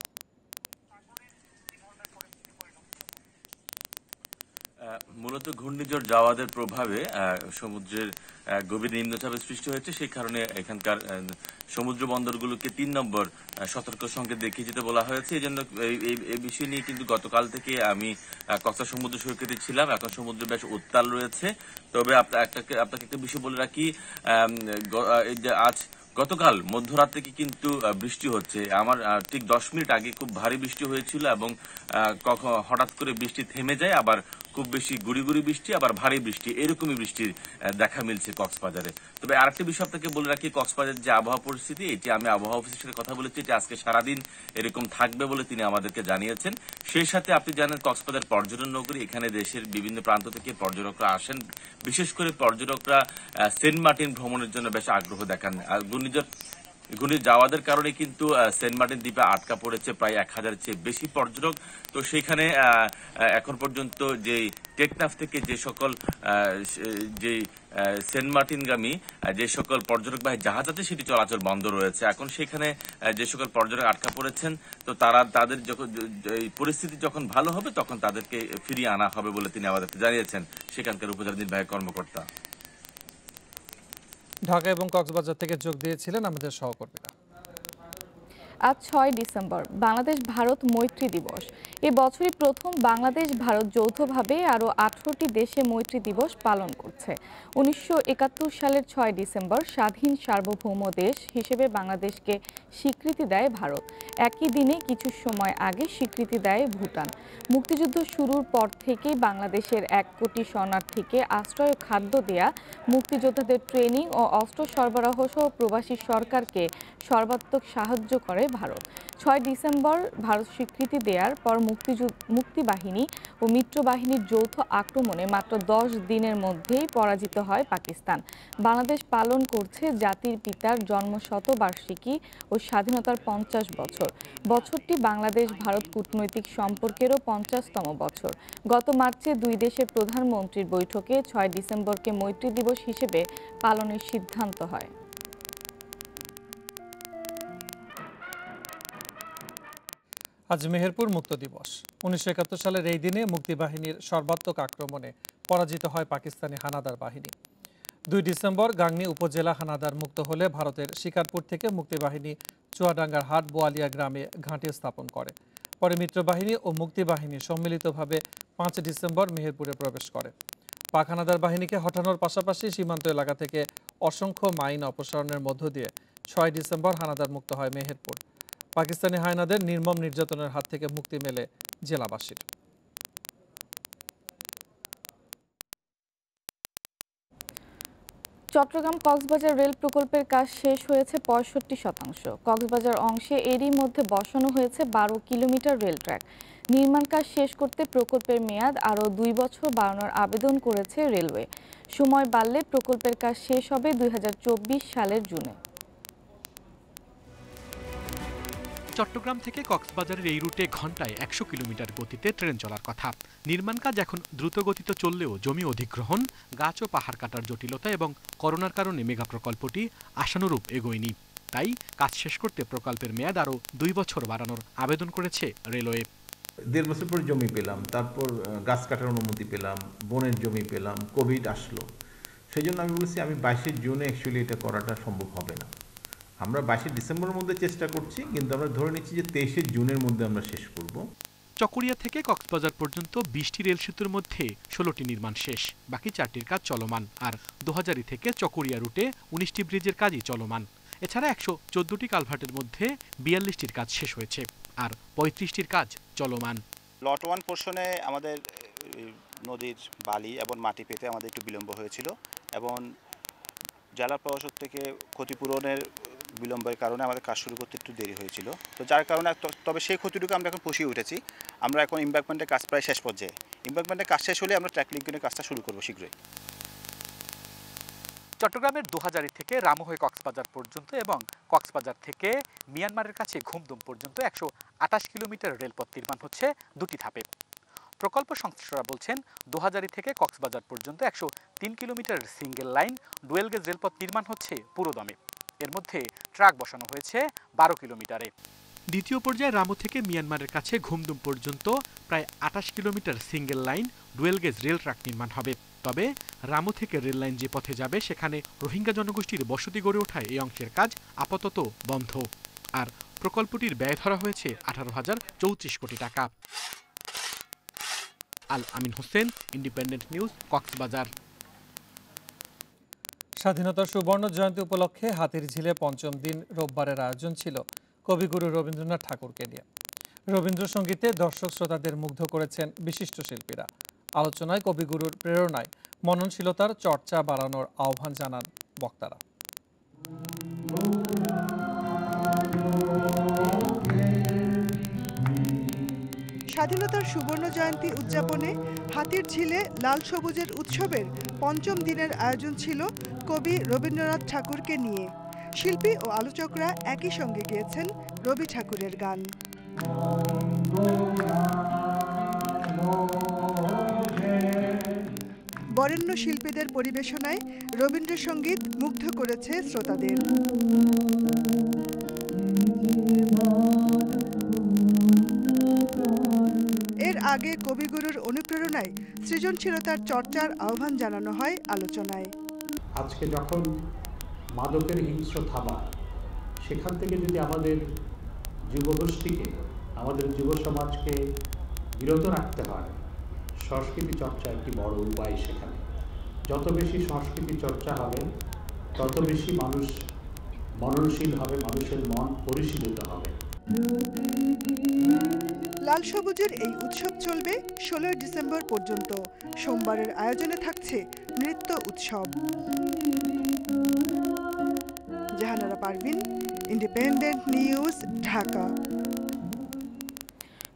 মূলত ঘূর্ণিঝড় জাওয়াদের প্রভাবে সমুদ্রের গভীর নিম্নচাপের সৃষ্টি হয়েছে। সেই কারণে এখানকার সমুদ্র বন্দরগুলোকে ৩ নম্বর সতর্ক সংকেত দেখিয়ে যেতে বলা হয়েছে। এই জন্য এই বিষয় নিয়ে কিন্তু গতকাল থেকে আমি কক্সবাজার সমুদ্র সৈকতে ছিলাম। এখন সমুদ্র বেশ উত্তাল রয়েছে। তবে আপনাকে একটা বিষয় বলে রাখি, আজ গতকাল মধ্যরাত থেকে কিন্তু বৃষ্টি হচ্ছে। আমার ঠিক 10 মিনিট আগে খুব ভারী বৃষ্টি হয়েছিল এবং হঠাৎ করে বৃষ্টি থেমে যায়, আবার খুব বেশি গুড়ি গুড়ি বৃষ্টি, আবার ভারী বৃষ্টি, এরকমই বৃষ্টির দেখা মিলছে কক্সবাজারে। তবে আরেকটি বিষয় আপনাকে বলে রাখি, কক্সবাজারের যে আবহাওয়া পরিস্থিতি, এটি আমি আবহাওয়া অফিসের সাথে কথা বলেছি যে আজকে সারাদিন এরকম থাকবে বলে তিনি আমাদেরকে জানিয়েছেন। সেই সাথে আপনি জানেন কক্সবাজার পর্যটন নগরী, এখানে দেশের বিভিন্ন প্রান্ত থেকে পর্যটকরা আসেন। বিশেষ করে পর্যটকরা সেন্ট মার্টিন ভ্রমণের জন্য বেশ আগ্রহ দেখান। ঘূর্ণিঝড় জাওয়াদের কারণে কিন্তু সেন্ট মার্টিন দ্বীপে আটকা পড়েছে প্রায় 1000-এর চেয়ে বেশি পর্যটক। তো সেখানে এখন পর্যন্ত যে টেকনাফ থেকে যে সকল সেন্ট মার্টিনগামী যে সকল পর্যটকবাহী জাহাজ আছে সেটি চলাচল বন্ধ রয়েছে। এখন সেখানে যে সকল পর্যটক আটকা পড়েছেন, তো তাদের যখন এই পরিস্থিতি যখন ভালো হবে তখন তাদেরকে ফিরিয়ে আনা হবে বলে তিনি আমাদেরকে জানিয়েছেন সেখানকার উপজেলা নির্বাহী কর্মকর্তা। ঢাকা এবং কক্সবাজার থেকে যোগ দিয়েছিলেন আমাদের সহকর্মীরা। আজ 6 ডিসেম্বর বাংলাদেশ ভারত মৈত্রী দিবস। এ বছরই প্রথম বাংলাদেশ ভারত যৌথভাবে আরও 18টি দেশে মৈত্রী দিবস পালন করছে। 1971 সালের 6 ডিসেম্বর স্বাধীন সার্বভৌম দেশ হিসেবে বাংলাদেশকে স্বীকৃতি দেয় ভারত। একই দিনে কিছু সময় আগে স্বীকৃতি দেয় ভুটান। মুক্তিযুদ্ধ শুরুর পর থেকেই বাংলাদেশের 1 কোটি শরণার্থীকে আশ্রয় ও খাদ্য দেয়া, মুক্তিযোদ্ধাদের ট্রেনিং ও অস্ত্র সরবরাহ সহ প্রবাসী সরকারকে সর্বাত্মক সাহায্য করে ভারত। 6 ডিসেম্বর ভারত স্বীকৃতি দেওয়ার পর মুক্তিবাহিনী ও মিত্রবাহিনীর যৌথ আক্রমণে মাত্র 10 দিনের মধ্যেই পরাজিত হয় পাকিস্তান। বাংলাদেশ পালন করছে জাতির পিতার জন্মশতবার্ষিকী ও স্বাধীনতার 50 বছর। বছরটি বাংলাদেশ ভারত কূটনৈতিক সম্পর্কেরও 50তম বছর। গত মার্চে দুই দেশের প্রধানমন্ত্রীর বৈঠকে 6 ডিসেম্বরকে মৈত্রী দিবস হিসেবে পালনের সিদ্ধান্ত হয়। আজ মেহেরপুর মুক্ত দিবস। 1971 সালের এই দিনে মুক্তিবাহিনীর সর্বাত্মক আক্রমণে পরাজিত হয় পাকিস্তানি হানাদার বাহিনী। 2 ডিসেম্বর গাংনী উপজেলা হানাদার মুক্ত হলে ভারতের শিকারপুর থেকে মুক্তিবাহিনী চুয়াডাঙ্গার হাট বোয়ালিয়া গ্রামে ঘাঁটি স্থাপন করে। পরে মিত্রবাহিনী ও মুক্তিবাহিনী সম্মিলিতভাবে 5 ডিসেম্বর মেহেরপুরে প্রবেশ করে। পাক হানাদার বাহিনীকে হটানোর পাশাপাশি সীমান্ত এলাকা থেকে অসংখ্য মাইন অপসারণের মধ্য দিয়ে 6 ডিসেম্বর হানাদার মুক্ত হয় মেহেরপুর। পাকিস্তানি হায়নাদের নির্মম নির্যাতনের হাত থেকে মুক্তি মেলে জেলাবাসীর। চট্টগ্রাম কক্সবাজার রেল প্রকল্পের কাজ শেষ হয়েছে 65%। কক্সবাজার অংশে এরই মধ্যে বসানো হয়েছে 12 কিলোমিটার রেল ট্র্যাক। নির্মাণ কাজ শেষ করতে প্রকল্পের মেয়াদ আরও 2 বছর বাড়ানোর আবেদন করেছে রেলওয়ে। সময় বাড়লে প্রকল্পের কাজ শেষ হবে 2024 সালের জুনে। চট্টগ্রাম থেকে কক্সবাজারের এই রুটে ঘন্টায় 100 কিলোমিটার গতিতে ট্রেন চলার কথা। নির্মাণ কাজ এখন দ্রুত গতিতে চললেও জমি অধিগ্রহণ, গাছ ও পাহাড় কাটার জটিলতা এবং করোনার কারণে মেগা প্রকল্পটি আশানুরূপ এগোয়নি। তাই কাজ শেষ করতে প্রকল্পের মেয়াদ আরও 2 বছর বাড়ানোর আবেদন করেছে রেলওয়ে। 1.5 বছর পরে জমি পেলাম, তারপর গাছ কাটার অনুমতি পেলাম, বনের জমি পেলাম, কোভিড আসলো। সেই জন্য আমি বলেছি আমি 22 জুনে অ্যাকচুয়ালি এটা করাটা সম্ভব হবে না। আমরা 22 ডিসেম্বরের মধ্যে চেষ্টা করছি, কিন্তু আমরা ধরে নিচ্ছি যে 23 জুনের মধ্যে আমরা শেষ করব। চকরিয়া থেকে কক্সবাজার পর্যন্ত 20টি রেল সেতুর মধ্যে 16টি নির্মাণ শেষ, বাকি 4টির কাজ চলমান। আর 2000 থেকে চকরিয়া রুটে 19টি ব্রিজের কাজই চলমান। এছাড়া 114টি কালভার্টের মধ্যে 42টির কাজ শেষ হয়েছে, আর 35টির কাজ চলমান। লট 1 পোর্শনে আমাদের নদীর বালি এবং মাটি পেতে আমাদের একটু বিলম্ব হয়েছিল এবং জেলা প্রশাসক থেকে ক্ষতিপূরণের বিলম্বের কারণে আমাদের কাজ শুরু করতে একটু দেরি হয়েছিল। তো যার কারণে তবে সেই ক্ষতিটুকু আমরা এখন পুষিয়ে উঠেছি। আমরা এখন ইমব্যাঙ্কমেন্টের কাজ প্রায় শেষ পর্যায়ে। ইমব্যাঙ্কমেন্টের কাজ শেষ হলে আমরা ট্র্যাক লিঙ্কিংয়ের কাজটা শুরু করব শীঘ্রই। চট্টগ্রামের 2000 থেকে রামু হয়ে কক্সবাজার পর্যন্ত এবং কক্সবাজার থেকে মিয়ানমারের কাছে ঘুমদুম পর্যন্ত 128 কিলোমিটার রেলপথ নির্মাণ হচ্ছে 2টি ধাপে। প্রকল্প সংশ্লিষ্টরা বলছেন দোহাজারী থেকে কক্সবাজার পর্যন্ত 103 কিলোমিটারের সিঙ্গেল লাইন ডুয়েল গেজ রেলপথ নির্মাণ হচ্ছে পুরোদমে। এর মধ্যে ট্রাক বসানো হয়েছে 12 কিলোমিটারে। দ্বিতীয় পর্যায়ে রামু থেকে মিয়ানমারের কাছে ঘুমদুম পর্যন্ত প্রায় 28 kilometre single line dual gauge rail track নির্মাণ হবে। তবে রামু থেকে রেল লাইন যে পথে যাবে সেখানে রোহিঙ্গা জনগোষ্ঠীর বসতি গড়ে ওঠায় এই অংশের কাজ আপাতত বন্ধ। আর প্রকল্পটির ব্যয় ধরা হয়েছে 18,034 কোটি টাকা। আল আমিন হোসেন, ইন্ডিপেন্ডেন্ট নিউজ, কক্সবাজার। স্বাধীনতার সুবর্ণ জয়ন্তী উপলক্ষে হাতিরঝিলে পঞ্চম দিন রোববারের আয়োজন ছিল কবিগুরু রবীন্দ্রনাথ ঠাকুরকে নিয়ে। রবীন্দ্রসঙ্গীতে দর্শক শ্রোতাদের মুগ্ধ করেছেন বিশিষ্ট শিল্পীরা। আলোচনায় কবিগুরুর প্রেরণায় মননশীলতার চর্চা বাড়ানোর আহ্বান জানান বক্তারা। স্বাধীনতার সুবর্ণ জয়ন্তী উদযাপনে হাতিরঝিলে লাল সবুজের উৎসবের পঞ্চম দিনের আয়োজন ছিল কবি রবীন্দ্রনাথ ঠাকুরকে নিয়ে। শিল্পী ও আলোচকরা একই সঙ্গে গেয়েছেন রবি ঠাকুরের গান। বরেণ্য শিল্পীদের পরিবেশনায় রবীন্দ্রসঙ্গীত মুগ্ধ করেছে শ্রোতাদের। এর আগে কবিগুরুর অনুপ্রেরণায় সৃজনশীলতার চর্চার আহ্বান জানানো হয় আলোচনায়। আজকে যখন মাদকের হিংস্র থাবা, সেখান থেকে যদি আমাদের যুবগোষ্ঠীকে, আমাদের যুব সমাজকে বিরত রাখতে হয়, সংস্কৃতি চর্চা একটি বড় উপায়। সেখানে যত বেশি সংস্কৃতি চর্চা হবে তত বেশি মানুষ মননশীল হবে, মানুষের মন পরিশীলিত হবে। লাল সবুজের এই উৎসব চলবে 16 ডিসেম্বর পর্যন্ত। সোমবারের আয়োজনে থাকছে নৃত্য উৎসব। Jahanara Parvin, independent news, Dhaka.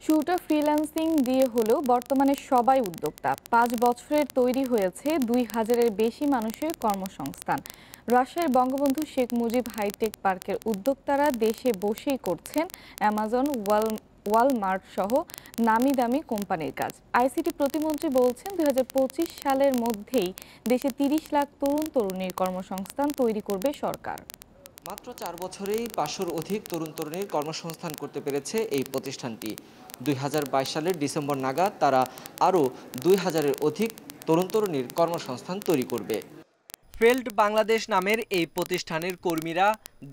শুরুটা ফ্রিল্যান্সিং দিয়ে হলেও বর্তমানে সবাই উদ্যোক্তা। 5 বছরের তৈরি হয়েছে 2000-এর বেশি মানুষের কর্মসংস্থান। রাজশাহীর বঙ্গবন্ধু শেখ মুজিব হাইটেক পার্কের উদ্যোক্তারা দেশে বসেই করছেন অ্যামাজন, ওয়ালমার্ট সহ নামি দামি কোম্পানির কাজ। আইসিটি প্রতিমন্ত্রী বলছেন 2025 সালের মধ্যেই দেশে 30 লাখ তরুণ তরুণীর কর্মসংস্থান তৈরি করবে সরকার। মাত্র 4 বছরেই 500-র অধিক তরুণ তরুণীর কর্মসংস্থান করতে পেরেছে এই প্রতিষ্ঠানটি। 2022 সালের ডিসেম্বর নাগাদ তারা আরও 2000-এর অধিক তরুণ তরুণীর কর্মসংস্থান তৈরি করবে। ফেল্ড বাংলাদেশ নামের এই প্রতিষ্ঠানের কর্মীরা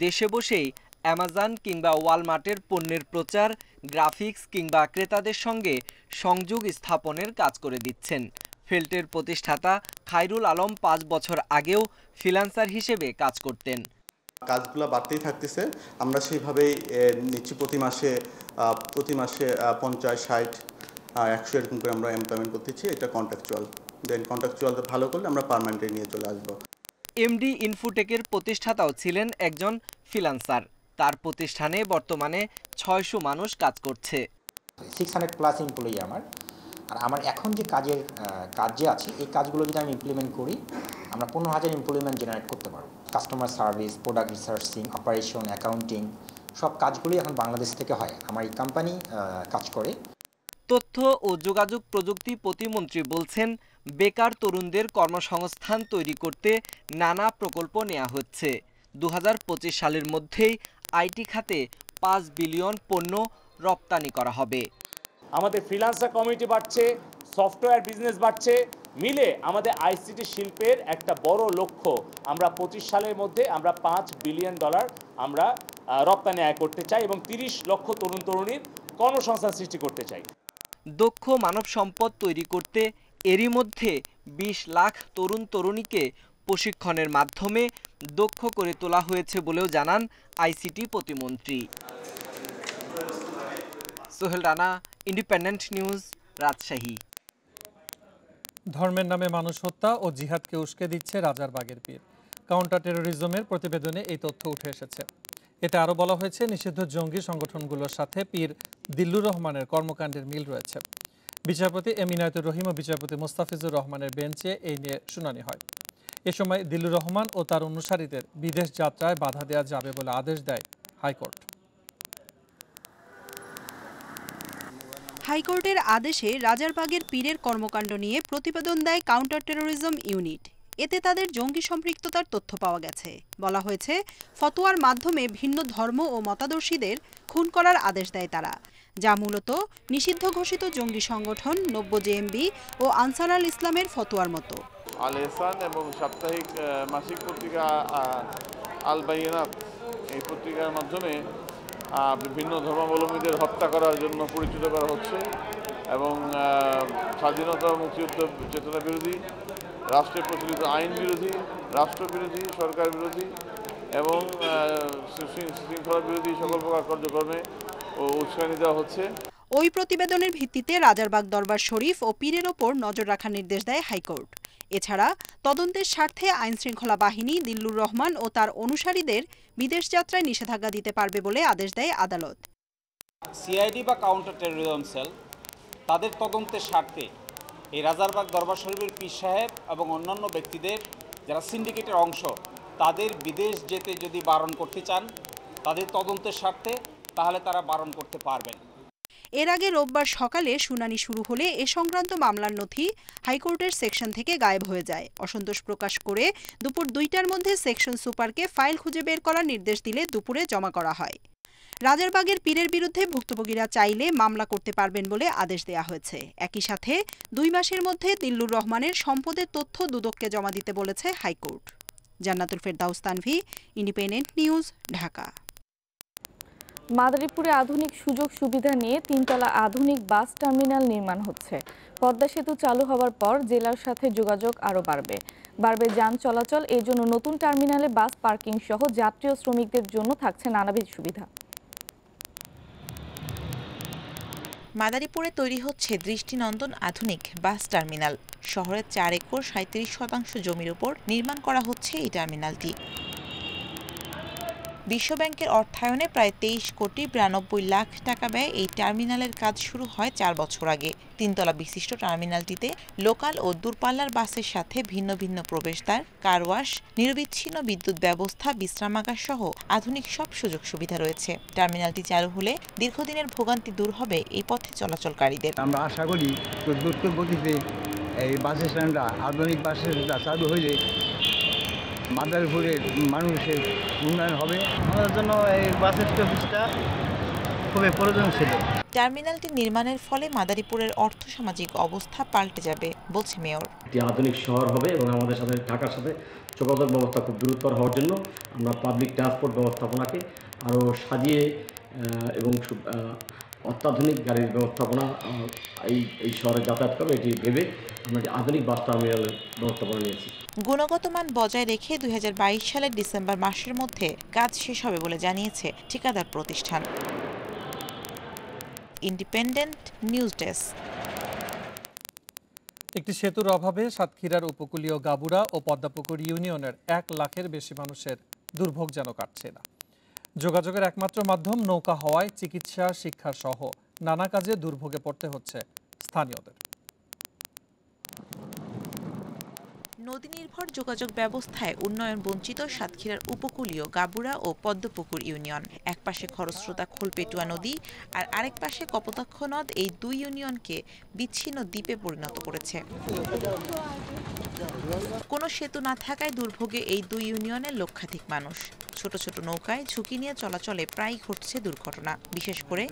দেশে বসেই অ্যামাজন কিংবা ওয়ালমার্টের পণ্যের প্রচার, গ্রাফিক্স কিংবা ক্রেতাদের সঙ্গে সংযোগ স্থাপনের কাজ করে দিচ্ছেন। ফেল্টের প্রতিষ্ঠাতা খায়রুল আলম 5 বছর আগেও ফ্রিল্যান্সার হিসেবে কাজ করতেন। কাজগুলো বাড়তেই থাকতেছে, আমরা সেইভাবেই নিচ্ছি। প্রতি মাসে 50, 60, 100 এরকম করে আমরা এমপ্লয়মেন্ট করতেছি। এটা কন্ট্রাকচুয়াল, দেন কন্ট্রাকচুয়াল ভালো করলে আমরা পার্মানেন্টে নিয়ে চলে আসবো। এমডি ইনফোটেকের প্রতিষ্ঠাতাও ছিলেন একজন ফ্রিল্যান্সার। তার প্রতিষ্ঠানে বর্তমানে 600 মানুষ কাজ করছে। 600+ এমপ্লয়ি আমার। আর আমার এখন যে কাজে আছে, এই কাজগুলো যদি আমি ইমপ্লিমেন্ট করি, আমরা 15,000 এমপ্লয়মেন্ট জেনারেট করতে পারবো। Customer service, product researching, operation, accounting সব কাজগুলোই এখন বাংলাদেশ থেকে হয়। আমার এই কোম্পানি কাজ করে। তথ্য ও যোগাযোগ প্রযুক্তি প্রতিমন্ত্রী বলছেন বেকার তরুণদের কর্মসংস্থান তৈরি করতে নানা প্রকল্প নেওয়া হচ্ছে। 2025 সালের মধ্যেই আইটি খাতে 5 বিলিয়ন পণ্য রপ্তানি করা হবে। আমাদের ফ্রিল্যান্সার কমিউনিটি বাড়ছে, সফটওয়্যার বিজনেস বাড়ছে, মিলে আমাদের আইসিটি শিল্পের একটা বড় লক্ষ্য, আমরা 25 সালের মধ্যে আমরা $5 বিলিয়ন আমরা রপ্তানি আয় করতে চাই এবং 30 লক্ষ তরুণ তরুণীর কর্মসংস্থান সৃষ্টি করতে চাই। দক্ষ মানব সম্পদ তৈরি করতে এরই মধ্যে 20 লাখ তরুণ তরুণীকে প্রশিক্ষণের মাধ্যমে দক্ষ করে তোলা হয়েছে বলেও জানান আইসিটি প্রতিমন্ত্রী। Sohel Rana, independent news, Rajshahi. ধর্মের নামে মানুষ হত্যা ও জিহাদকে উস্কে দিচ্ছে রাজারবাগের পীর। কাউন্টার টেরোরিজমের প্রতিবেদনে এই তথ্য উঠে এসেছে। এতে আরও বলা হয়েছে, নিষিদ্ধ জঙ্গি সংগঠনগুলোর সাথে পীর দিল্লুর রহমানের কর্মকাণ্ডের মিল রয়েছে। বিচারপতি এম ইনায়েতুর রহিম ও বিচারপতি মোস্তাফিজুর রহমানের বেঞ্চে এই নিয়ে শুনানি হয়। এ সময় দিল্লুর রহমান ও তার অনুসারীদের বিদেশ যাত্রায় বাধা দেওয়া যাবে বলে আদেশ দেয় হাইকোর্ট। হাইকোর্টের আদেশে রাজারবাগের পীরের কর্মকাণ্ড নিয়ে প্রতিবেদন দেয় কাউন্টার টেরোরিজম ইউনিট। এতে তাদের জঙ্গি সম্পৃক্ততার তথ্য পাওয়া গেছে। বলা হয়েছে, ফতোয়ার মাধ্যমে ভিন্ন ধর্ম ও মতাদর্শীদের খুন করার আদেশ দেয় তারা, যা মূলত নিষিদ্ধ ঘোষিত জঙ্গি সংগঠন 90 জেএমবি ও আনসার আল ইসলামের ফতোয়ার মতো। আল এহসান এবং সাপ্তাহিক মাসিক পত্রিকা আল বাইনাত, এই পত্রিকার মাধ্যমে বিভিন্ন ধর্মাবলম্বীদের হত্যা করার জন্য পরিচিত করা হচ্ছে এবং স্বাধীনতা মুক্তিযুদ্ধ চেতনা বিরোধী, রাষ্ট্রে প্রচলিত আইন বিরোধী, রাষ্ট্রবিরোধী, সরকার বিরোধী এবং শৃঙ্খলা বিরোধী সকল প্রকার কার্যক্রমে উস্কানি দেওয়া হচ্ছে। ওই প্রতিবেদনের ভিত্তিতে রাজারবাগ দরবার শরীফ ও পীরের ওপর নজর রাখার নির্দেশ দেয় হাইকোর্ট। এছাড়া তদন্তের স্বার্থে আইনশৃঙ্খলা বাহিনী দিল্লুর রহমান ও তার অনুসারীদের বিদেশ যাত্রায় নিষেধাজ্ঞা দিতে পারবে বলে আদেশ দেয় আদালত। সিআইডি বা কাউন্টার টেরোরিজম সেল তাদের তদন্তের স্বার্থে এই রাজারবাগ দরবার শরীফের পীর সাহেব এবং অন্যান্য ব্যক্তিদের যারা সিন্ডিকেটের অংশ, তাদের বিদেশ যেতে যদি বারণ করতে চান তাদের তদন্তের স্বার্থে, তাহলে তারা বারণ করতে পারবেন। এর আগে রোববার সকালে শুনানি শুরু হলে এ সংক্রান্ত মামলার নথি হাইকোর্টের সেকশন থেকে গায়েব হয়ে যায়। অসন্তোষ প্রকাশ করে দুপুর 2টার মধ্যে সেকশন সুপারকে ফাইল খুঁজে বের করার নির্দেশ দিলে দুপুরে জমা করা হয়। রাজারবাগের পীরের বিরুদ্ধে ভুক্তভোগীরা চাইলে মামলা করতে পারবেন বলে আদেশ দেওয়া হয়েছে। একই সাথে 2 মাসের মধ্যে দিল্লুর রহমানের সম্পদের তথ্য দুদককে জমা দিতে বলেছে হাইকোর্ট। জান্নাতুল ফেরদাউস তানভি, ইন্ডিপেন্ডেন্ট নিউজ, ঢাকা। মাদারীপুরে আধুনিক সুযোগ সুবিধা নিয়ে 3তলা আধুনিক বাস টার্মিনাল নির্মাণ হচ্ছে। পদ্মা সেতু চালু হওয়ার পর জেলার সাথে যোগাযোগ আরও বাড়বে যান চলাচল। এই জন্য নতুন টার্মিনালে বাস পার্কিং সহ যাত্রী ও শ্রমিকদের জন্য থাকছে নানাবিধ সুবিধা। মাদারীপুরে তৈরি হচ্ছে দৃষ্টিনন্দন আধুনিক বাস টার্মিনাল। শহরের 4 একর 37% জমির উপর নির্মাণ করা হচ্ছে এই টার্মিনালটি। বিশ্বব্যাংকের অর্থায়নে প্রায় 23 কোটি 92 লাখ টাকা ব্যয়ে এই টার্মিনালের কাজ শুরু হয় 4 বছর আগে। 3তলা বিশিষ্ট টার্মিনালটিতে লোকাল ও দূরপাল্লার বাসের সাথে ভিন্ন ভিন্ন প্রবেশদ্বার, কারওয়াশ, নিরবিচ্ছিন্ন বিদ্যুৎ ব্যবস্থা, বিশ্রামাগার সহ আধুনিক সব সুযোগ সুবিধা রয়েছে। টার্মিনালটি চালু হলে দীর্ঘদিনের ভোগান্তি দূর হবে এই পথে চলাচলকারীদের। আমরা আশা করি দ্রুত গতিতে এই বাস স্ট্যান্ডটা, আধুনিক বাস স্ট্যান্ডটা চালু হলে মাদারীপুরের মানুষের উন্নয়ন হবে। আমাদের জন্য এই বাস স্টপেজটা খুবই প্রয়োজন ছিল। টার্মিনালটি নির্মাণের ফলে মাদারীপুরের অর্থসামাজিক অবস্থা পাল্টে যাবে বলছে মেয়র। এটি আধুনিক শহর হবে এবং আমাদের সাথে ঢাকার সাথে যোগাযোগ ব্যবস্থা খুব দ্রুততর হওয়ার জন্য আমরা পাবলিক ট্রান্সপোর্ট ব্যবস্থাপনাকে আরও সাজিয়ে এবং অত্যাধুনিক গাড়ির ব্যবস্থাপনা এই শহরে যাতায়াত করবে এটি ভেবে আমরা আধুনিক বাস টার্মিনালের ব্যবস্থাপনা নিয়েছি। গুণগত মান বজায় রেখে 2022 সালের ডিসেম্বর মাসের মধ্যে কাজ শেষ হবে বলে জানিয়েছে ঠিকাদার প্রতিষ্ঠান। Independent news desk. একটি সেতুর অভাবে সাতক্ষীরার উপকূলীয় গাবুড়া ও পদ্মাপুকুর ইউনিয়নের 1 লাখের বেশি মানুষের দুর্ভোগ যেন কাটছে না। যোগাযোগের একমাত্র মাধ্যম নৌকা হওয়ায় চিকিৎসা, শিক্ষা সহ নানা কাজে দুর্ভোগে পড়তে হচ্ছে স্থানীয়দের। নদী নির্ভর যোগাযোগ ব্যবস্থায় উন্নয়ন বঞ্চিত সাতক্ষীরার উপকূলীয় গাবুড়া ও পদ্মপুকুর ইউনিয়ন। এক পাশে খরস্রোতা খোলপেটুয়া নদী আর আরেক পাশে কপোতাক্ষ নদ এই 2 ইউনিয়নকে বিচ্ছিন্ন দ্বীপে পরিণত করেছে। কোনো সেতু না থাকায় দুর্ভোগে এই 2 ইউনিয়নের লক্ষাধিক মানুষ। ছোট ছোট নৌকায় ঝুঁকি নিয়ে চলাচলে প্রায়ই ঘটছে দুর্ঘটনা। বিশেষ করে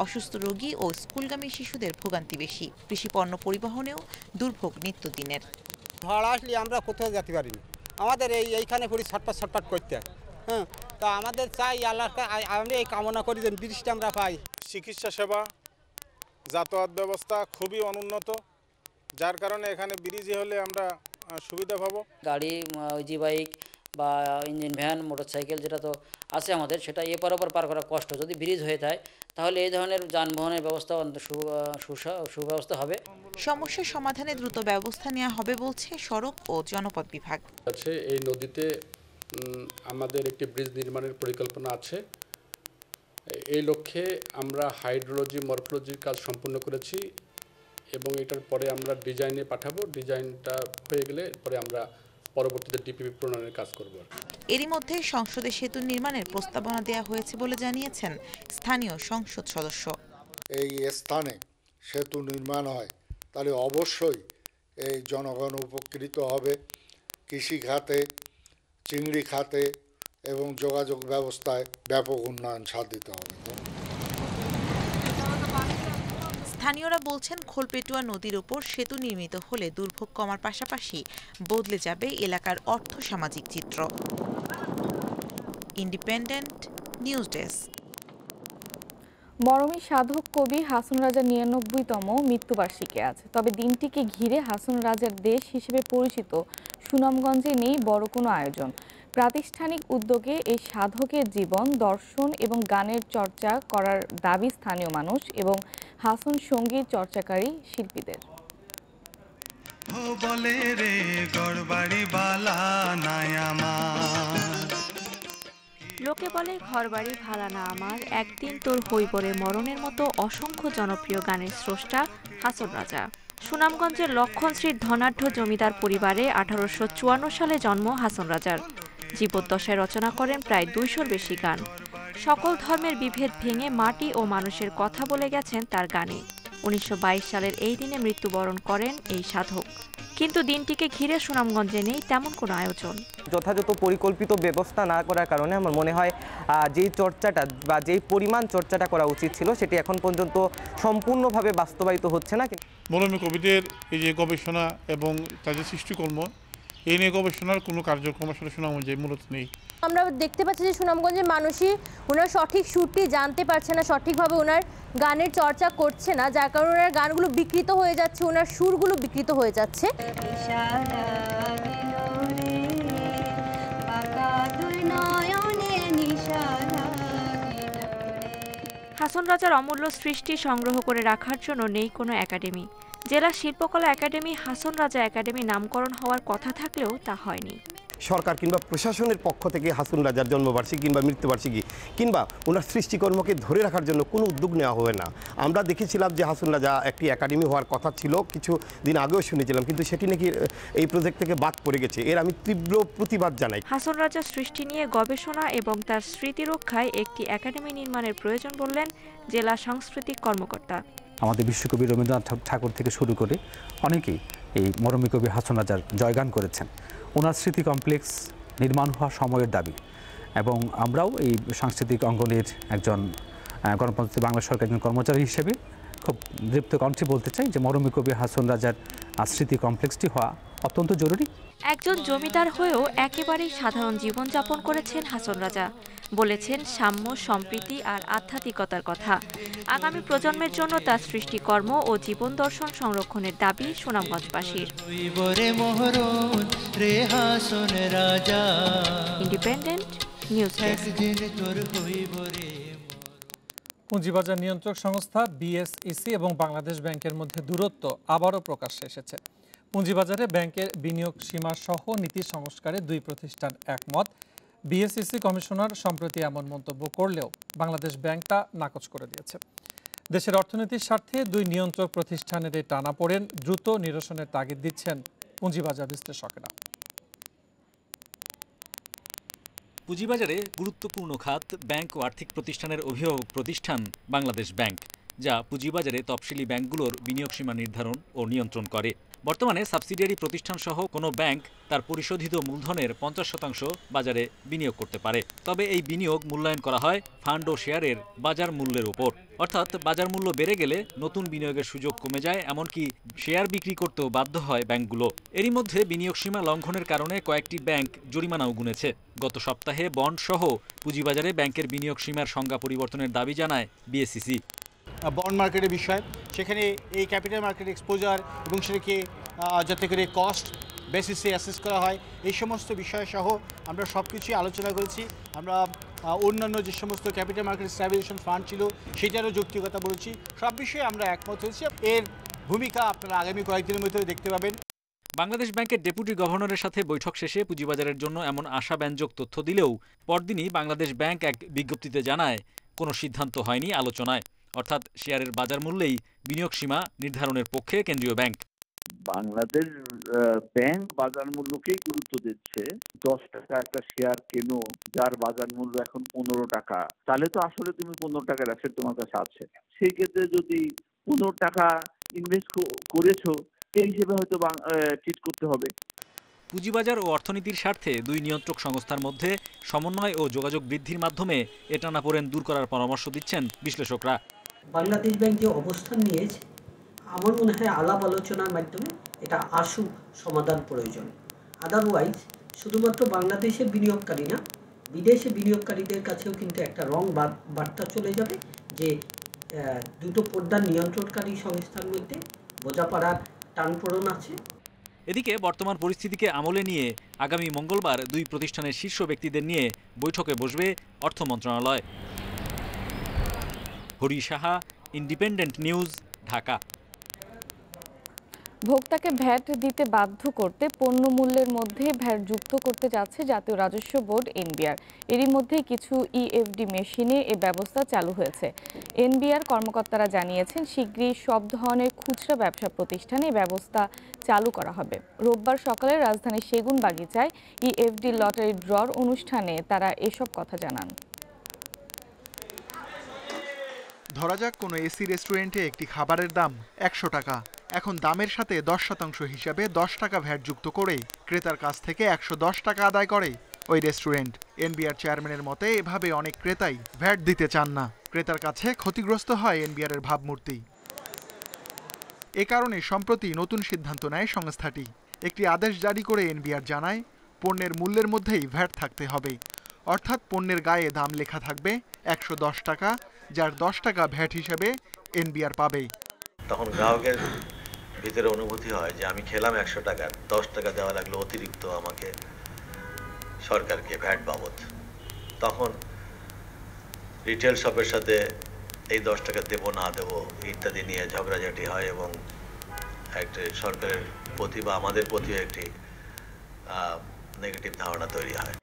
অসুস্থ রোগী ও স্কুলগামী শিশুদের ভোগান্তি বেশি। কৃষিপণ্য পরিবহনেও দুর্ভোগ নিত্যদিনের। ঝড় আসলে আমরা কোথাও যেতে পারিনি, আমাদের এইখানে পড়ি ছটপট করতে হয়। হ্যাঁ, তা আমাদের চাই আল্লাহকে আমি এই কামনা করি যে বৃষ্টি আমরা পাই। চিকিৎসা সেবা, যাতায়াত ব্যবস্থা খুবই অনুন্নত, যার কারণে এখানে ব্রিজে হলে আমরা সুবিধা পাবো। গাড়ি, জি বাইক বা ইঞ্জিন ভ্যান, মোটরসাইকেল যেটা তো আছে আমাদের, সেটা এপার ওপার পার করা কষ্ট। যদি ব্রিজ হয়ে যায় তাহলে এই ধরনের যানবাহনের ব্যবস্থা সুব্যবস্থা হবে। সমস্যা সমাধানে দ্রুত ব্যবস্থা নেওয়া হবে বলছে সড়ক ও জনপথ বিভাগ। আছে এই নদীতে আমাদের একটি ব্রিজ নির্মাণের পরিকল্পনা আছে। এই লক্ষ্যে আমরা হাইড্রোলজি, মরফোলজির কাজ সম্পূর্ণ করেছি এবং এটার পরে আমরা ডিজাইনে পাঠাবো। ডিজাইনটা হয়ে গেলে পরে আমরা পরবর্তীতে ডিপিপি প্রণয়নের কাজ করব। এরই মধ্যে সংসদে সেতু নির্মাণের প্রস্তাবনা দেওয়া হয়েছে বলে জানিয়েছেন স্থানীয় সংসদ সদস্য। এই স্থানে সেতু নির্মাণ হয় তাহলে অবশ্যই এই জনগণ উপকৃত হবে। কৃষি খাতে, চিংড়ি খাতে এবং যোগাযোগ ব্যবস্থায় ব্যাপক উন্নয়ন সাধিত হবে। স্থানীয়রা বলছেন খোলপেটুয়া নদীর উপর সেতু নির্মিত হলে দুর্ভোগ কমার পাশাপাশি বদলে যাবে এলাকার অর্থ-সামাজিক চিত্র। Independent news desk. মরমী সাধক কবি হাসন রাজার ৯৯তম মৃত্যুবার্ষিকী আজ। তবে দিনটিকে ঘিরে হাসন রাজার দেশ হিসেবে পরিচিত সুনামগঞ্জে নেই বড় কোনো আয়োজন। প্রাতিষ্ঠানিক উদ্যোগে এই সাধকের জীবন, দর্শন এবং গানের চর্চা করার দাবি স্থানীয় মানুষ এবং হাসন সঙ্গীত চর্চাকারী শিল্পীদের। লোকে বলে ঘরবাড়ি ভালা না আমার, একদিন তোর হইবরে মরণের মতো অসংখ্য জনপ্রিয় গানের স্রষ্টা হাসন রাজা। সুনামগঞ্জের লক্ষণশ্রীর ধনাঢ্য জমিদার পরিবারে 1854 সালে জন্ম হাসন রাজার। জীবদ্দশায় রচনা করেন প্রায় 200-র বেশি গান। সকল ধর্মের বিভেদ ভেঙে মাটি ও মানুষের কথা বলে গেছেন তার গানে। 1922 সালের এই দিনে মৃত্যুবরণ করেন এই সাধক। কিন্তু দিনটিকে ঘিরে সুনামগঞ্জে নেই তেমন কোনো আয়োজন। যথাযথ পরিকল্পিত ব্যবস্থা না করার কারণে আমার মনে হয় যেই চর্চাটা বা যেই পরিমাণ চর্চাটা করা উচিত ছিল সেটি এখন পর্যন্ত সম্পূর্ণভাবে বাস্তবায়িত হচ্ছে না। মরমী কবিদের এই যে গবেষণা এবং তাদের সৃষ্টিকর্ম, এই নিয়ে গবেষণার কোনো কার্যক্রম আসলে সুনামগঞ্জে মূলত নেই। আমরা দেখতে পাচ্ছি যে সুনামগঞ্জের মানুষই ওনার সঠিক সুরটি জানতে পারছে না, সঠিকভাবে ওনার গানের চর্চা করছে না, যার কারণে ওনার গানগুলো বিকৃত হয়ে যাচ্ছে, ওনার সুরগুলো বিকৃত হয়ে যাচ্ছে। হাসন রাজার অমূল্য সৃষ্টি সংগ্রহ করে রাখার জন্য নেই কোনো একাডেমি। জেলা শিল্পকলা একাডেমি হাসন রাজা একাডেমি নামকরণ হওয়ার কথা থাকলেও তা হয়নি। সরকার কিংবা প্রশাসনের পক্ষ থেকে হাসন রাজার জন্মবার্ষিকী কিংবা মৃত্যুবার্ষিকী কিংবা ওনার সৃষ্টিকর্মকে ধরে রাখার জন্য কোনো উদ্যোগ নেওয়া হবে না। আমরা দেখেছিলাম যে হাসন রাজা একটি একাডেমি হওয়ার কথা ছিল, কিছু দিন আগেও শুনেছিলাম, কিন্তু সেটি নাকি এই প্রজেক্ট থেকে বাদ পড়ে গেছে। এর আমি তীব্র প্রতিবাদ জানাই। হাসন রাজার সৃষ্টি নিয়ে গবেষণা এবং তার স্মৃতি রক্ষায় একটি একাডেমি নির্মাণের প্রয়োজন বললেন জেলা সাংস্কৃতিক কর্মকর্তা। আমাদের বিশ্বকবি রবীন্দ্রনাথ ঠাকুর থেকে শুরু করে অনেকেই এই মরমী কবি হাসন রাজার জয়গান করেছেন। ওনার স্মৃতি কমপ্লেক্স নির্মাণ হওয়া সময়ের দাবি, এবং আমরাও এই সাংস্কৃতিক অঙ্গনের একজন গণপ্রজাতন্ত্রী বাংলা সরকারের একজন কর্মচারী হিসেবে খুব দৃপ্ত কণ্ঠে বলতে চাই যে মরমী কবি হাসন রাজার স্মৃতি কমপ্লেক্সটি হওয়া অত্যন্ত জরুরি। একজন জমিদার হয়েও একেবারেই সাধারণ জীবনযাপন করেছেন হাসন রাজা। বলেছেন সাম্য, সম্প্রীতি আর আধ্যাত্মিকতার কথা। আগামী প্রজন্মের জন্য তার সৃষ্টিকর্ম ও জীবন দর্শন সংরক্ষণের দাবি সুনামগঞ্জবাসীর। Independent news desk. পুঁজিবাজার নিয়ন্ত্রক সংস্থা বিএসইসি এবং বাংলাদেশ ব্যাংকের মধ্যে দূরত্ব আবারও প্রকাশ্যে এসেছে। পুঁজিবাজারে ব্যাংকের বিনিয়োগ সীমা সহ নীতি সংস্কারে দুই প্রতিষ্ঠান একমত। বিএসইসি কমিশনার সম্প্রতি এমন মন্তব্য করলেও বাংলাদেশ ব্যাংক তা নাকচ করে দিয়েছে। দেশের অর্থনীতির স্বার্থে দুই নিয়ন্ত্রক প্রতিষ্ঠানের এই টানাপোড়েন দ্রুত নিরসনের তাগিদ দিচ্ছেন পুঁজিবাজার বিশ্লেষকেরা। পুঁজিবাজারে গুরুত্বপূর্ণ খাত ব্যাংক ও আর্থিক প্রতিষ্ঠানের অভিভাবক প্রতিষ্ঠান বাংলাদেশ ব্যাংক, যা পুঁজিবাজারে তফসিলি ব্যাংকগুলোর বিনিয়োগ সীমা নির্ধারণ ও নিয়ন্ত্রণ করে। বর্তমানে সাবসিডিয়ারি প্রতিষ্ঠান সহ কোনো ব্যাংক তার পরিশোধিত মূলধনের 50% বাজারে বিনিয়োগ করতে পারে। তবে এই বিনিয়োগ মূল্যায়ন করা হয় ফান্ড ও শেয়ারের বাজার মূল্যের উপর। অর্থাৎ বাজার মূল্য বেড়ে গেলে নতুন বিনিয়োগের সুযোগ কমে যায়, এমনকি শেয়ার বিক্রি করতেও বাধ্য হয় ব্যাংকগুলো। এরই মধ্যে বিনিয়োগ সীমা লঙ্ঘনের কারণে কয়েকটি ব্যাংক জরিমানাও গুনেছে। গত সপ্তাহে বন্ড সহ পুঁজিবাজারে ব্যাংকের বিনিয়োগ সীমার সংজ্ঞা পরিবর্তনের দাবি জানায় বিএসইসি। বন্ড মার্কেটের বিষয়, সেখানে এই ক্যাপিটাল মার্কেট এক্সপোজার এবং সেটাকে যাতে করে কস্ট বেসিসে অ্যাসেস করা হয়, এই সমস্ত বিষয় সহ আমরা সব কিছুই আলোচনা করেছি। আমরা অন্যান্য যে সমস্ত ক্যাপিটাল মার্কেট স্ট্যাবিলাইজেশন ফান্ড ছিল সেটারও যৌক্তিকতা বলেছি। সব বিষয়ে আমরা একমত হয়েছি। এর ভূমিকা আপনারা আগামী কয়েকদিনের মধ্যে দেখতে পাবেন। বাংলাদেশ ব্যাংকের ডেপুটি গভর্নরের সাথে বৈঠক শেষে পুঁজিবাজারের জন্য এমন আশাব্যঞ্জক তথ্য দিলেও পরদিনই বাংলাদেশ ব্যাংক এক বিজ্ঞপ্তিতে জানায় কোনো সিদ্ধান্ত হয়নি আলোচনায়। অর্থাৎ শেয়ারের বাজার মূল্যেই বিনিয়োগ সীমা নির্ধারণের পক্ষে কেন্দ্রীয় ব্যাংক। বাংলাদেশ ব্যাংক বাজার মূল্যকেই গুরুত্ব দিচ্ছে। 10 টাকা একটা শেয়ার কেনো যার বাজার মূল্য এখন 15 টাকা, তাহলে তো আসলে তুমি 15 টাকার অ্যাসেট তোমার কাছে আছে। সেই ক্ষেত্রে যদি কোনো টাকা ইনভেস্ট করেছো এই হিসেবে হয়তো ট্রিট করতে হবে। পুঁজিবাজার ও অর্থনীতির স্বার্থে দুই নিয়ন্ত্রক সংস্থার মধ্যে সমন্বয় ও যোগাযোগ বৃদ্ধির মাধ্যমে এ টানাপোড়েন দূর করার পরামর্শ দিচ্ছেন বিশ্লেষকরা। বাংলাদেশ ব্যাংক যে অবস্থান নিয়েছে আমার মনে হয় আলাপ আলোচনার মাধ্যমে এটা আশু সমাধান প্রয়োজন। আদারওয়াইজ শুধুমাত্র বাংলাদেশের বিনিয়োগকারী না, বিদেশে বিনিয়োগকারীদের কাছেও কিন্তু একটা রং বার্তা চলে যাবে যে দুটো পর্দার নিয়ন্ত্রণকারী সংস্থার মধ্যে বোঝাপড়ার টানপোড়েন আছে। এদিকে বর্তমান পরিস্থিতিকে আমলে নিয়ে আগামী মঙ্গলবার দুই প্রতিষ্ঠানের শীর্ষ ব্যক্তিদের নিয়ে বৈঠকে বসবে অর্থ মন্ত্রণালয়। Hari Saha, independent news, Dhaka. ভোক্তাকে ভ্যাট দিতে বাধ্য করতে পণ্য মূল্যের মধ্যে ভ্যাট যুক্ত করতে যাচ্ছে জাতীয় রাজস্ব বোর্ড এনবিআর। এরই মধ্যে কিছু ইএফডি মেশিনে এ ব্যবস্থা চালু হয়েছে। এনবিআর কর্মকর্তারা জানিয়েছেন শীঘ্রই সব ধরনের খুচরা ব্যবসা প্রতিষ্ঠানে ব্যবস্থা চালু করা হবে। রোববার সকালে রাজধানীর সেগুন বাগিচায় ইএফডি লটারি ড্রর অনুষ্ঠানে তারা এসব কথা জানান। ধরা যাক কোনো এসি রেস্টুরেন্টে একটি খাবারের দাম ১০০ টাকা। এখন দামের সাথে 10% হিসাবে 10 টাকা ভ্যাট যুক্ত করে ক্রেতার কাছ থেকে 110 টাকা আদায় করে ওই রেস্টুরেন্ট। এনবিআর চেয়ারম্যানের মতে এভাবে অনেক ক্রেতাই ভ্যাট দিতে চান না। ক্রেতার কাছে ক্ষতিগ্রস্ত হয় এনবিআরের ভাবমূর্তি। এ কারণে সম্প্রতি নতুন সিদ্ধান্ত নেয় সংস্থাটি। একটি আদেশ জারি করে এনবিআর জানায় পণ্যের মূল্যের মধ্যেই ভ্যাট থাকতে হবে, অর্থাৎ পণ্যের গায়ে দাম লেখা থাকবে 110 টাকা, যার 10 টাকা ভ্যাট হিসেবে এনবিআর পাবে। তখন গ্রাহকের ভিতরে অনুভূতি হয় যে আমি খেলাম 100 টাকা, 10 টাকা দেওয়া লাগলো অতিরিক্ত আমাকে সরকারকে ভ্যাট বাবদ। তখন রিটেল শপের সাথে এই 10 টাকা দেবো না দেবো ইত্যাদি নিয়ে ঝগড়াঝাটি হয় এবং একটা সরকারের প্রতি বা আমাদের প্রতিও একটি নেগেটিভ ধারণা তৈরি হয়।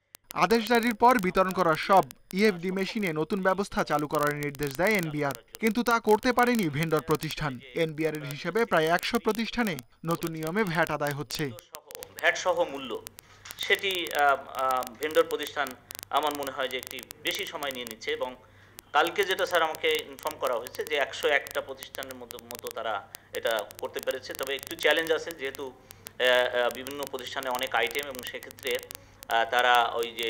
আদেশ জারির পর বিতরণ করা সব ইএফডি মেশিনে নতুন ব্যবস্থা চালু করার নির্দেশ দেয় এনবিআর, কিন্তু তা করতে পারেনি ভেন্ডর প্রতিষ্ঠান। এনবিআর এর হিসেবে প্রায় 100 প্রতিষ্ঠানে নতুন নিয়মে ভ্যাট আদায় হচ্ছে। ভ্যাট সহ মূল্য সেটি ভেন্ডর প্রতিষ্ঠান আমার মনে হয় যে একটি বেশি সময় নিয়ে নিচ্ছে এবং কালকে যেটা স্যার আমাকে ইনফর্ম করা হয়েছে যে 101টা প্রতিষ্ঠানের মতো তারা এটা করতে পেরেছে। তবে একটু চ্যালেঞ্জ আছে যেহেতু বিভিন্ন প্রতিষ্ঠানে অনেক আইটেম এবং সেক্ষেত্রে তারা ওই যে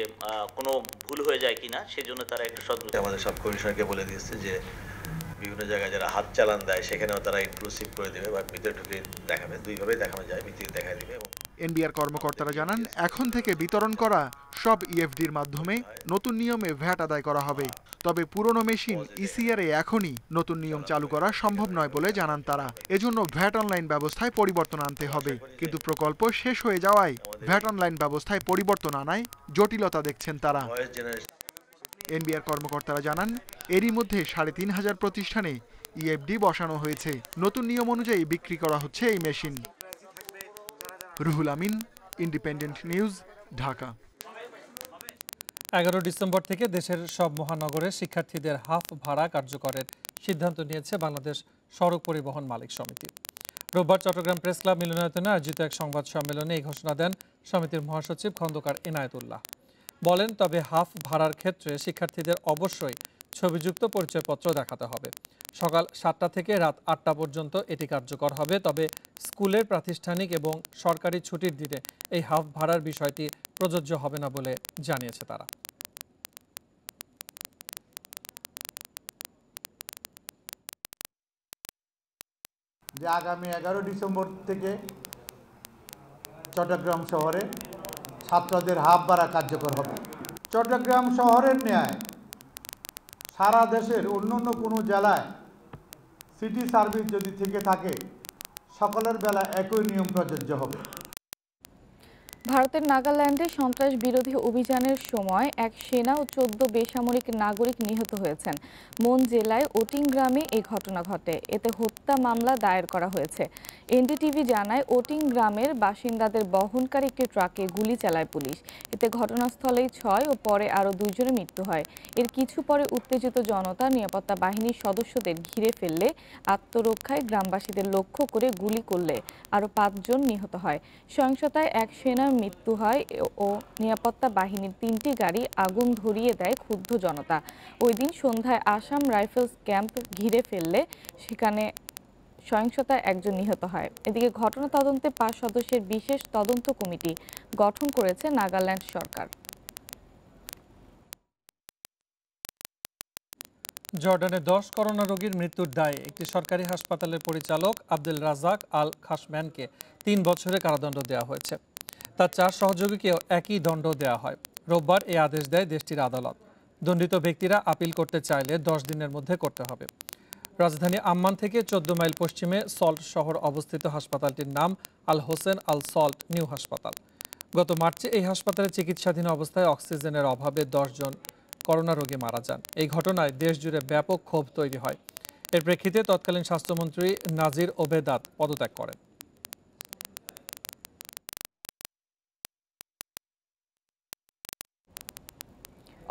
কোনো ভুল হয়ে যায় কিনা সেজন্য তারা একটু সতর্ক। আমাদের সব কমিশনারকে বলে দিয়েছে যে বিভিন্ন জায়গায় যারা হাত চালান দেয় সেখানেও তারা ইনক্লুসিভ করে দেবে বা ভিতরে ঢুকে দেখাবে, দুইভাবেই দেখানো যায়, ভিতরে দেখা দিবে। এনবিআর কর্মকর্তারা জানান এখন থেকে বিতরণ করা সব ইএফডির মাধ্যমে নতুন নিয়মে ভ্যাট আদায় করা হবে। তবে পুরনো মেশিন ইসিআরে এখনই নতুন নিয়ম চালু করা সম্ভব নয় বলে জানান তারা। এজন্য ভ্যাট অনলাইন ব্যবস্থায় পরিবর্তন আনতে হবে, কিন্তু প্রকল্প শেষ হয়ে যাওয়ায় ভ্যাট অনলাইন ব্যবস্থায় পরিবর্তন আনায় জটিলতা দেখছেন তারা। এনবিআর কর্মকর্তারা জানান এরই মধ্যে ৩৫০০ প্রতিষ্ঠানে ইএফডি বসানো হয়েছে। নতুন নিয়ম অনুযায়ী বিক্রি করা হচ্ছে এই machine. Ruhul Amin, independent news, Dhaka. 11 December থেকে দেশের সব মহানগরে শিক্ষার্থীদের হাফ ভাড়া কার্যকরের সিদ্ধান্ত নিয়েছে বাংলাদেশ সড়ক পরিবহন মালিক সমিতি। রোববার চট্টগ্রাম প্রেস ক্লাব মিলনায়তনে আয়োজিত এক সংবাদ সম্মেলনে এই ঘোষণা দেন সমিতির মহাসচিব খন্দকার এনায়েতুল্লাহ। বলেন, তবে হাফ ভাড়ার ক্ষেত্রে শিক্ষার্থীদের অবশ্যই ছবিযুক্ত পরিচয়পত্র দেখাতে হবে। সকাল 7টা থেকে রাত 8টা পর্যন্ত এটি কার্যকর হবে। তবে স্কুলের প্রাতিষ্ঠানিক এবং সরকারি ছুটির দিনে এই হাফ ভাড়ার বিষয়টি প্রযোজ্য হবে না বলে জানিয়েছে তারা। যে আগামী 11 ডিসেম্বর থেকে চট্টগ্রাম শহরে ছাত্রদের হাফ ভাড়া কার্যকর হবে। চট্টগ্রাম শহরের ন্যায় সারা দেশের অন্যান্য কোনো জেলায় সিটি সার্ভিস যদি থেকে থাকে সকলের বেলা একই নিয়ম প্রযোজ্য হবে। ভারতের নাগাল্যান্ডে সন্ত্রাস বিরোধী অভিযানের সময় এক সেনা ও 14 বেসামরিক নাগরিক নিহত হয়েছেন। মন জেলায় ওটিং গ্রামে এই ঘটনা ঘটে। এতে হত্যা মামলা দায়ের করা হয়েছে। এনডিটিভি জানায় ওটিং গ্রামের বাসিন্দাদের বহনকারী একটি ট্রাকে গুলি চালায় পুলিশ। এতে ঘটনাস্থলেই 6 ও পরে আরও 2 জনের মৃত্যু হয়। এর কিছু পরে উত্তেজিত জনতা নিরাপত্তা বাহিনীর সদস্যদের ঘিরে ফেললে আত্মরক্ষায় গ্রামবাসীদের লক্ষ্য করে গুলি করলে আরও 5 জন নিহত হয়। সহিংসতায় এক সেনা মৃত্যু হয় ও নিরাপত্তা বাহিনীর 3টি গাড়ি আগুন ধরিয়ে দেয় ক্ষুব্ধ জনতা। ওই দিন সন্ধ্যায় আসাম রাইফেলস ক্যাম্প ঘিরে ফেললে সেখানে সহিংসতায় একজন নিহত হয়। এদিকে ঘটনা তদন্তে 5 সদস্যের বিশেষ তদন্ত কমিটি গঠন করেছে নাগাল্যান্ড সরকার। জর্ডানে 10 করোনা রোগীর মৃত্যুর দায়ে একটি সরকারি হাসপাতালের পরিচালক আব্দুল রাজাক আল খাসম্যানকে 3 বছরের কারাদণ্ড দেওয়া হয়েছে। তার 4 সহযোগীকেও একই দণ্ড দেওয়া হয়। রোববার এই আদেশ দেয় দেশটির আদালত। দণ্ডিত ব্যক্তিরা আপিল করতে চাইলে 10 দিনের মধ্যে করতে হবে। রাজধানী আম্মান থেকে 14 মাইল পশ্চিমে সল্ট শহর অবস্থিত হাসপাতালটির নাম আল হোসেন আল সল্ট নিউ হাসপাতাল। গত মার্চে এই হাসপাতালে চিকিৎসাধীন অবস্থায় অক্সিজেনের অভাবে 10 জন করোনা রোগী মারা যান। এই ঘটনায় দেশজুড়ে ব্যাপক ক্ষোভ তৈরি হয়। এর প্রেক্ষিতে তৎকালীন স্বাস্থ্যমন্ত্রী নাজির ওবেদাত পদত্যাগ করেন।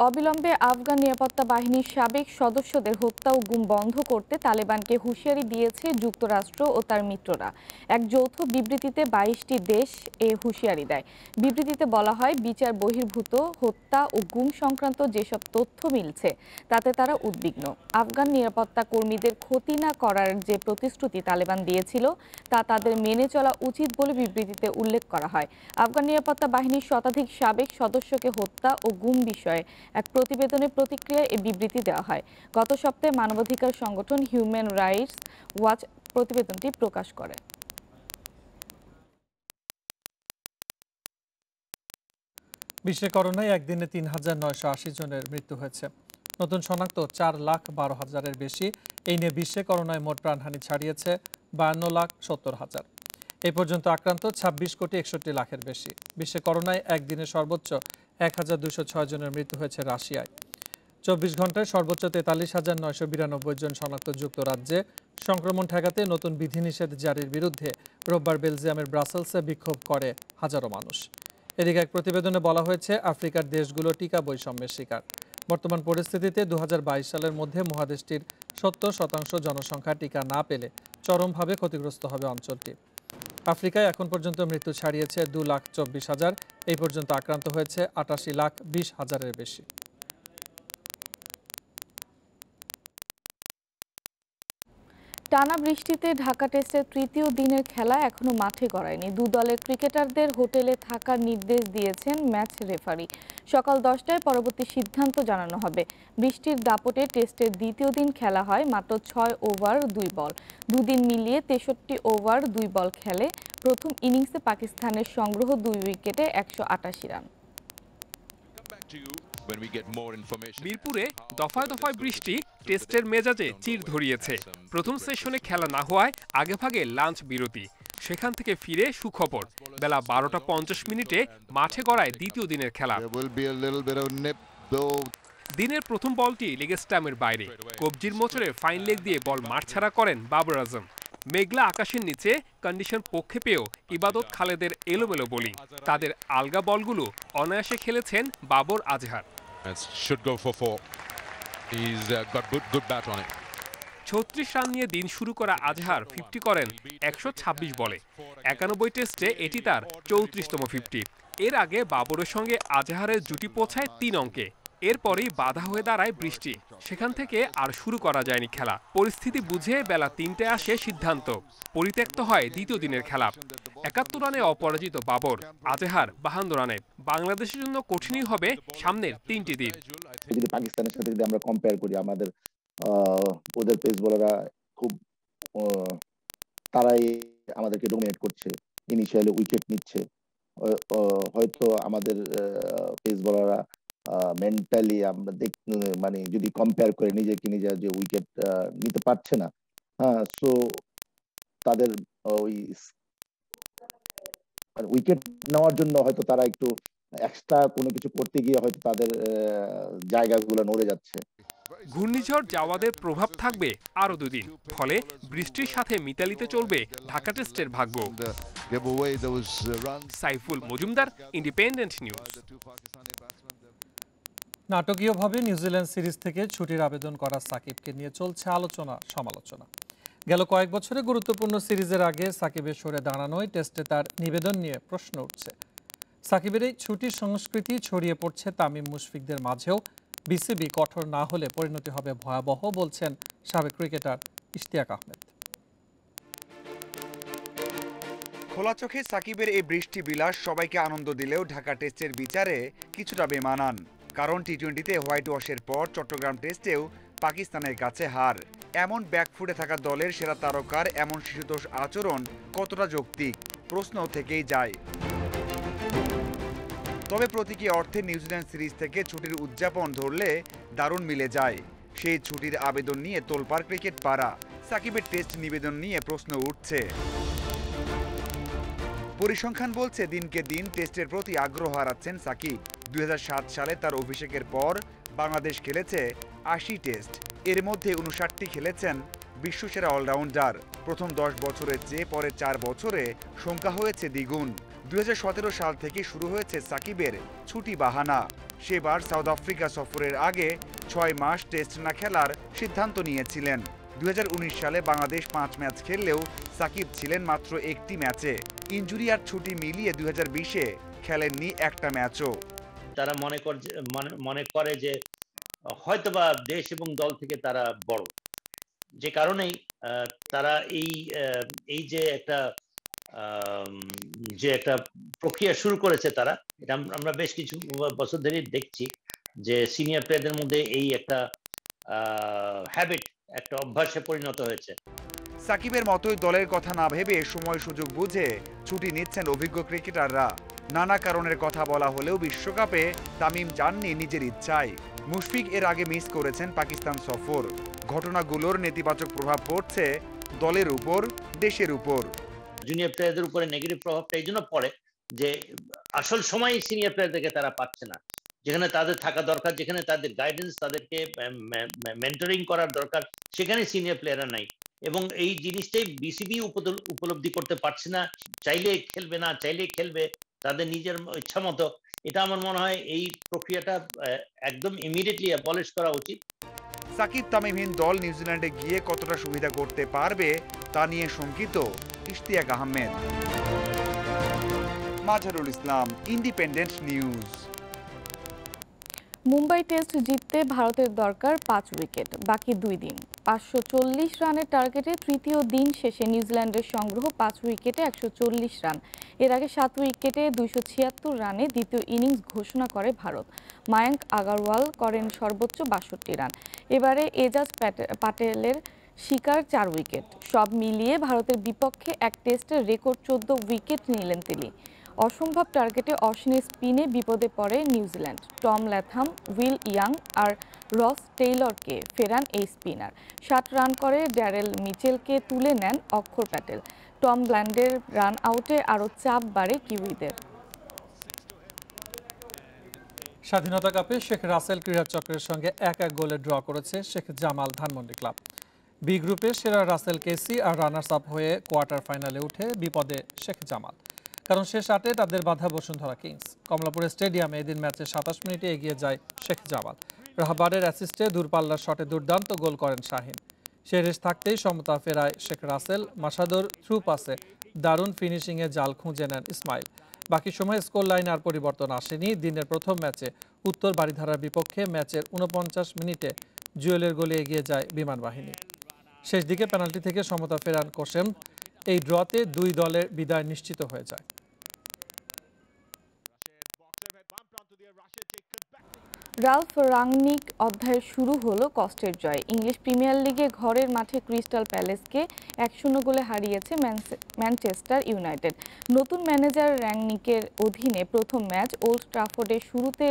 অবিলম্বে আফগান নিরাপত্তা বাহিনীর সাবেক সদস্যদের হত্যা ও গুম বন্ধ করতে তালেবানকে হুঁশিয়ারি দিয়েছে যুক্তরাষ্ট্র ও তার মিত্ররা। এক যৌথ বিবৃতিতে 22টি দেশ এ হুঁশিয়ারি দেয়। বিবৃতিতে বলা হয়, বিচার বহির্ভূত হত্যা ও গুম সংক্রান্ত যেসব তথ্য মিলছে তাতে তারা উদ্বিগ্ন। আফগান নিরাপত্তা কর্মীদের ক্ষতি না করার যে প্রতিশ্রুতি তালেবান দিয়েছিল তা তাদের মেনে চলা উচিত বলে বিবৃতিতে উল্লেখ করা হয়। আফগান নিরাপত্তা বাহিনীর শতাধিক সাবেক সদস্যকে হত্যা ও গুম বিষয়ে এক প্রতিবেদনের প্রতিক্রিয়ায় এই বিবৃতি দেওয়া হয়। গত সপ্তাহে মানবাধিকার সংগঠন হিউম্যান রাইটস ওয়াচ প্রতিবেদনটি প্রকাশ করে। বিশ্বে করোনায় একদিনে ৩,৯৮০ জনের মৃত্যু হয়েছে। নতুন শনাক্ত 4,12,000-এর বেশি। এই নিয়ে বিশ্বে করোনায় মোট প্রাণহানি ছাড়িয়েছে 52,70,000। এই পর্যন্ত আক্রান্ত 26,61,00,000-এর বেশি। বিশ্বে করোনায় একদিনে সর্বোচ্চ 1,206 জনের মৃত্যু হয়েছে রাশিয়ায়। 24 ঘন্টায় সর্বোচ্চ 43,992 জন শনাক্ত যুক্তরাজ্যে। সংক্রমণ ঠেকাতে নতুন বিধিনিষেধ জারির বিরুদ্ধে রোববার বেলজিয়ামের ব্রাসেলসে বিক্ষোভ করে হাজারো মানুষ। এদিকে এক প্রতিবেদনে বলা হয়েছে, আফ্রিকার দেশগুলো টিকা বৈষম্যের শিকার। বর্তমান পরিস্থিতিতে 2022 সালের মধ্যে মহাদেশটির 70% জনসংখ্যা টিকা না পেলে চরমভাবে ক্ষতিগ্রস্ত হবে অঞ্চলটি। আফ্রিকায় এখন পর্যন্ত মৃত্যু ছাড়িয়েছে 2,24,000। এই পর্যন্ত আক্রান্ত হয়েছে 88,20,000-এর বেশি। টানা বৃষ্টিতে ঢাকা টেস্টের তৃতীয় দিনের খেলা এখনো মাঠে গড়ায়নি। দু দলের ক্রিকেটারদের হোটেলে থাকার নির্দেশ দিয়েছেন ম্যাচ রেফারি। সকাল 10টায় পরবর্তী সিদ্ধান্ত জানানো হবে। বৃষ্টির দাপটে টেস্টের দ্বিতীয় দিন খেলা হয় মাত্র 6 ওভার 2 বল। দুদিন মিলিয়ে 63 ওভার 2 বল খেলে। প্রথম ইনিংসে পাকিস্তানের সংগ্রহ 2 উইকেটে 188 রান। মিরপুরে দফায় দফায় বৃষ্টি টেস্টের মেজাজে চির ধরিয়েছে। প্রথম সেশনে খেলা না হওয়ায় আগেভাগে লাঞ্চ বিরতি। সেখান থেকে ফিরে সুখবর, বেলা 12:50 মাঠে গড়ায় দ্বিতীয় দিনের খেলা। দিনের প্রথম বলটি লেগ স্ট্যাম্পের বাইরে। কবজির মোচড়ে ফাইন লেগ দিয়ে বল মাঠছাড়া করেন বাবর আজম। মেঘলা আকাশের নিচে কন্ডিশন পক্ষে পেয়েও ইবাদত খালেদের এলোমেলো বোলিং। তাদের আলগা বলগুলো অনায়াসে খেলেছেন বাবর আজহার। 36 রান নিয়ে দিন শুরু করা আজহার 50 করেন 126 বলে। 91 টেস্টে এটি তার 34তম 50। এর আগে বাবরের সঙ্গে আজহারের জুটি পৌঁছায় 3 অঙ্কে। এরপরই বাধা হয়ে দাঁড়ায় বৃষ্টি। সেখান থেকে আর শুরু করা যায়নি খেলা। পরিস্থিতি বুঝে বেলা 3টায় আসে সিদ্ধান্ত। পরিত্যক্ত হয় দ্বিতীয় দিনের খেলা। 71 রানে অপরাজিত বাবর, আজহার 52 রানে। বাংলাদেশের জন্য কঠিনই হবে সামনের 3টি দিন। যদি পাকিস্তানের সাথে যদি আমরা কম্পেয়ার করি, ওদের পেস বোলাররা খুব তারাই আমাদেরকে ডমিনেট করছে, ইনিশিয়ালি উইকেট নিচ্ছে। হয়তো আমাদের পেস বোলাররা মেন্টালি আমরা মানে যদি কম্পেয়ার করে নিজেকে নিজে যে উইকেট নিতে পারছে না, সো তাদের ওই উইকেট নেওয়ার জন্য হয়তো তারা একটু এক্সট্রা কোনো কিছু করতে গিয়ে হয়তো তাদের জায়গাগুলো নড়ে যাচ্ছে। ঘূর্ণিঝড় জাওয়াদের প্রভাব থাকবে আরো 2 দিন। ফলে বৃষ্টির সাথে মিতালিতে চলবে ঢাকা টেস্টের ভাগ্য। Saiful Majumdar, independent news. নাটকীয়ভাবে নিউজিল্যান্ড সিরিজ থেকে ছুটির আবেদন করা সাকিবকে নিয়ে চলছে আলোচনা সমালোচনা। গেল কয়েক বছরে গুরুত্বপূর্ণ সিরিজের আগে সাকিবের সরে দাঁড়ানোয় টেস্টে তার নিবেদন নিয়ে প্রশ্ন উঠছে। সাকিবের এই ছুটির সংস্কৃতি ছড়িয়ে পড়ছে তামিম মুশফিকদের মাঝেও। বিসিবি কঠোর না হলে পরিণতি হবে ভয়াবহ বলছেন সাবেক ক্রিকেটার ইশতিয়াক আহমেদ। খোলা চোখে সাকিবের এই বৃষ্টি বিলাস সবাইকে আনন্দ দিলেও ঢাকা টেস্টের বিচারে কিছুটা বেমানান। কারণ টি-20তে হোয়াইট ওয়াশের পর চট্টগ্রাম টেস্টেও পাকিস্তানের কাছে হার। এমন ব্যাকফুটে থাকা দলের সেরা তারকার এমন শিশুতোষ আচরণ কতটা যৌক্তিক প্রশ্ন থেকেই যায়। তবে প্রতীকী অর্থে নিউজিল্যান্ড সিরিজ থেকে ছুটির উদযাপন ধরলে দারুণ মিলে যায়। সেই ছুটির আবেদন নিয়ে তোলপাড় ক্রিকেট পাড়া। সাকিবের টেস্ট নিবেদন নিয়ে প্রশ্ন উঠছে। পরিসংখ্যান বলছে দিনকে দিন টেস্টের প্রতি আগ্রহ হারাচ্ছেন সাকিব। 2007 সালে তার অভিষেকের পর বাংলাদেশ খেলেছে 80 টেস্ট, এর মধ্যে 59টি খেলেছেন বিশ্বসেরা অলরাউন্ডার। প্রথম 10 বছরের চেয়ে পরের 4 বছরে সংখ্যা হয়েছে দ্বিগুণ। 2017 সাল থেকে শুরু হয়েছে সাকিবের ছুটি বাহানা। সেবার সাউথ আফ্রিকা সফরের আগে 6 মাস টেস্ট না খেলার সিদ্ধান্ত নিয়েছিলেন। 2019 সালে বাংলাদেশ 5 ম্যাচ খেললেও সাকিব ছিলেন মাত্র একটি ম্যাচে। ইনজুরি আর ছুটি মিলিয়ে 2020-এ খেলেননি একটা ম্যাচও। তারা মনে করে যে হয়তোবা দেশ এবং দল থেকে তারা বড়, যে কারণেই তারা এই যে একটা প্রক্রিয়া শুরু করেছে তারা, এটা আমরা বেশ কিছু বছর ধরেই দেখছি যে সিনিয়র প্লেয়ারদের মধ্যে এই একটা হ্যাবিট, একটা অভ্যাসে পরিণত হয়েছে। সাকিবের মতোই দলের কথা না ভেবে সময় সুযোগ বুঝে ছুটি নিচ্ছেন অভিজ্ঞ ক্রিকেটাররা। নানা কারণের কথা বলা হলেও বিশ্বকাপে তামিম যাননি নিজের ইচ্ছায়। মুশফিক এর আগে মিস করেছেন পাকিস্তান সফর। ঘটনাগুলোর নেতিবাচক প্রভাব পড়ছে দলের উপর, দেশের উপর। জুনিয়র প্লেয়ারদের উপরে নেগেটিভ প্রভাবটা এই জন্য পড়ে যে আসল সময় সিনিয়র প্লেয়ারদেরকে তারা পাচ্ছে না, যেখানে তাদের থাকা দরকার, যেখানে তাদের গাইডেন্স, তাদেরকে মেন্টরিং করার দরকার, সেখানে সিনিয়র প্লেয়াররা নাই। এবং এই জিনিসটাই বিসিবি উপলব্ধি করতে পারছে না। চাইলে খেলবে, না চাইলে খেলবে তাদের নিজের ইচ্ছা মতো। এটা আমার মনে হয় এই প্রক্রিয়াটা একদম ইমিডিয়েটলি অ্যাবলিশ করা উচিত। সাকিব তামিমহীন দল নিউজিল্যান্ডে গিয়ে কতটা সুবিধা করতে পারবে তা নিয়ে শঙ্কিত Ishtiaq Ahmed. Mazharul Islam, independent news. Mumbai test জিততে ভারতের দরকার 5 উইকেট, বাকি 2 দিন। 540 রানের টার্গেটে তৃতীয় দিন শেষে নিউজিল্যান্ডের সংগ্রহ 5 উইকেটে 140 রান। এর আগে 7 উইকেটে 276 রানে দ্বিতীয় ইনিংস ঘোষণা করে ভারত। মায়াঙ্ক আগারওয়াল করেন সর্বোচ্চ 62 রান। এবারে এজাজ প্যাটেলের শিকার 4 উইকেট। সব মিলিয়ে ভারতের বিপক্ষে এক টেস্টের রেকর্ড 14 উইকেট নিলেন তিনি। অসম্ভব টার্গেটে অশ্বিনের স্পিনে বিপদে পড়ে New Zealand. Tom Latham, Will Young আর রস টেইলরকে ফেরান এই স্পিনার। 7 রান করে ড্যারেল মিচেলকে তুলে নেন অক্ষর প্যাটেল। টম ব্ল্যান্ডের রান আউটে আরও চাপ বাড়ে কিউইদের। স্বাধীনতা কাপে শেখ রাসেল ক্রীড়া চক্রের সঙ্গে 1-1 গোলে ড্র করেছে শেখ জামাল ধানমন্ডি ক্লাব। বি গ্রুপে সেরা রাসেল কেসি আর রানার্স আপ হয়ে কোয়ার্টার ফাইনালে উঠে বিপদে শেখ জামাল, কারণ শেষ 8-এ তাদের বাধা বসুন্ধরা কিংস। কমলাপুর স্টেডিয়ামে এদিন ম্যাচে 27 মিনিটে এগিয়ে যায় শেখ জামাল। রাহাবারের অ্যাসিস্টে দূরপাল্লার শটে দুর্দান্ত গোল করেন শাহিন। শেষ থাকতেই সমতা ফেরায় শেখ রাসেল। মাসাদোর থ্রু পাসে দারুণ ফিনিশিংয়ে জাল খুঁজে নেন ইসমাইল। বাকি সময় স্কোর লাইনে আর পরিবর্তন আসেনি। দিনের প্রথম ম্যাচে উত্তর বারিধারার বিপক্ষে ম্যাচের 49 মিনিটে জুয়েলের গোলে এগিয়ে যায় বিমান বাহিনী। শেষ দিকে পেনাল্টি থেকে সমতা ফেরান কোশেম। এই ড্রতে 2 দলের বিদায় নিশ্চিত হয়ে যায়। রালফ রাংনিক অধ্যায়ের শুরু হলো কষ্টের জয়। ইংলিশ প্রিমিয়ার লিগে ঘরের মাঠে ক্রিস্টাল প্যালেসকে 1-0 গোলে হারিয়েছে ম্যানচেস্টার ইউনাইটেড। নতুন ম্যানেজার রাংনিকের অধীনে প্রথম ম্যাচ ওল্ড ট্রাফোর্ডে শুরুতে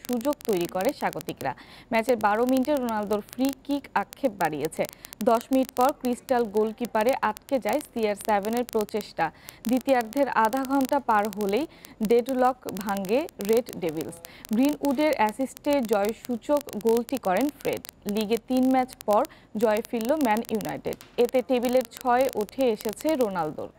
সুযোগ তৈরি করে স্বাগতিকরা। ম্যাচের 12 মিনিটে রোনালদোর ফ্রি কিক আক্ষেপ বাড়িয়েছে। 10 মিনিট পর ক্রিস্টাল গোলকিপারে আটকে যায় CR7-এর প্রচেষ্টা। দ্বিতীয়ার্ধের আধা ঘন্টা পার হলেই ডেডলক ভাঙে রেড ডেভিলস। গ্রিনউডের অ্যাসিস্টে জয়সূচক গোলটি করেন ফ্রেড। লিগে 3 ম্যাচ পর জয় ফিরল ম্যান ইউনাইটেড। এতে টেবিলের 6-এ উঠে এসেছে রোনালদোর।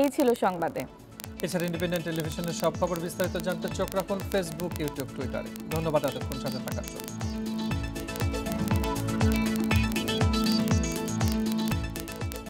এই ছিল সংবাদে। এছাড়া ইন্ডিপেন্ডেন্ট টেলিভিশনের সব খবর বিস্তারিত জানতে চোখ রাখুন ফেসবুক, ইউটিউব, টুইটারে। ধন্যবাদ এতক্ষণ সাথে থাকার জন্য।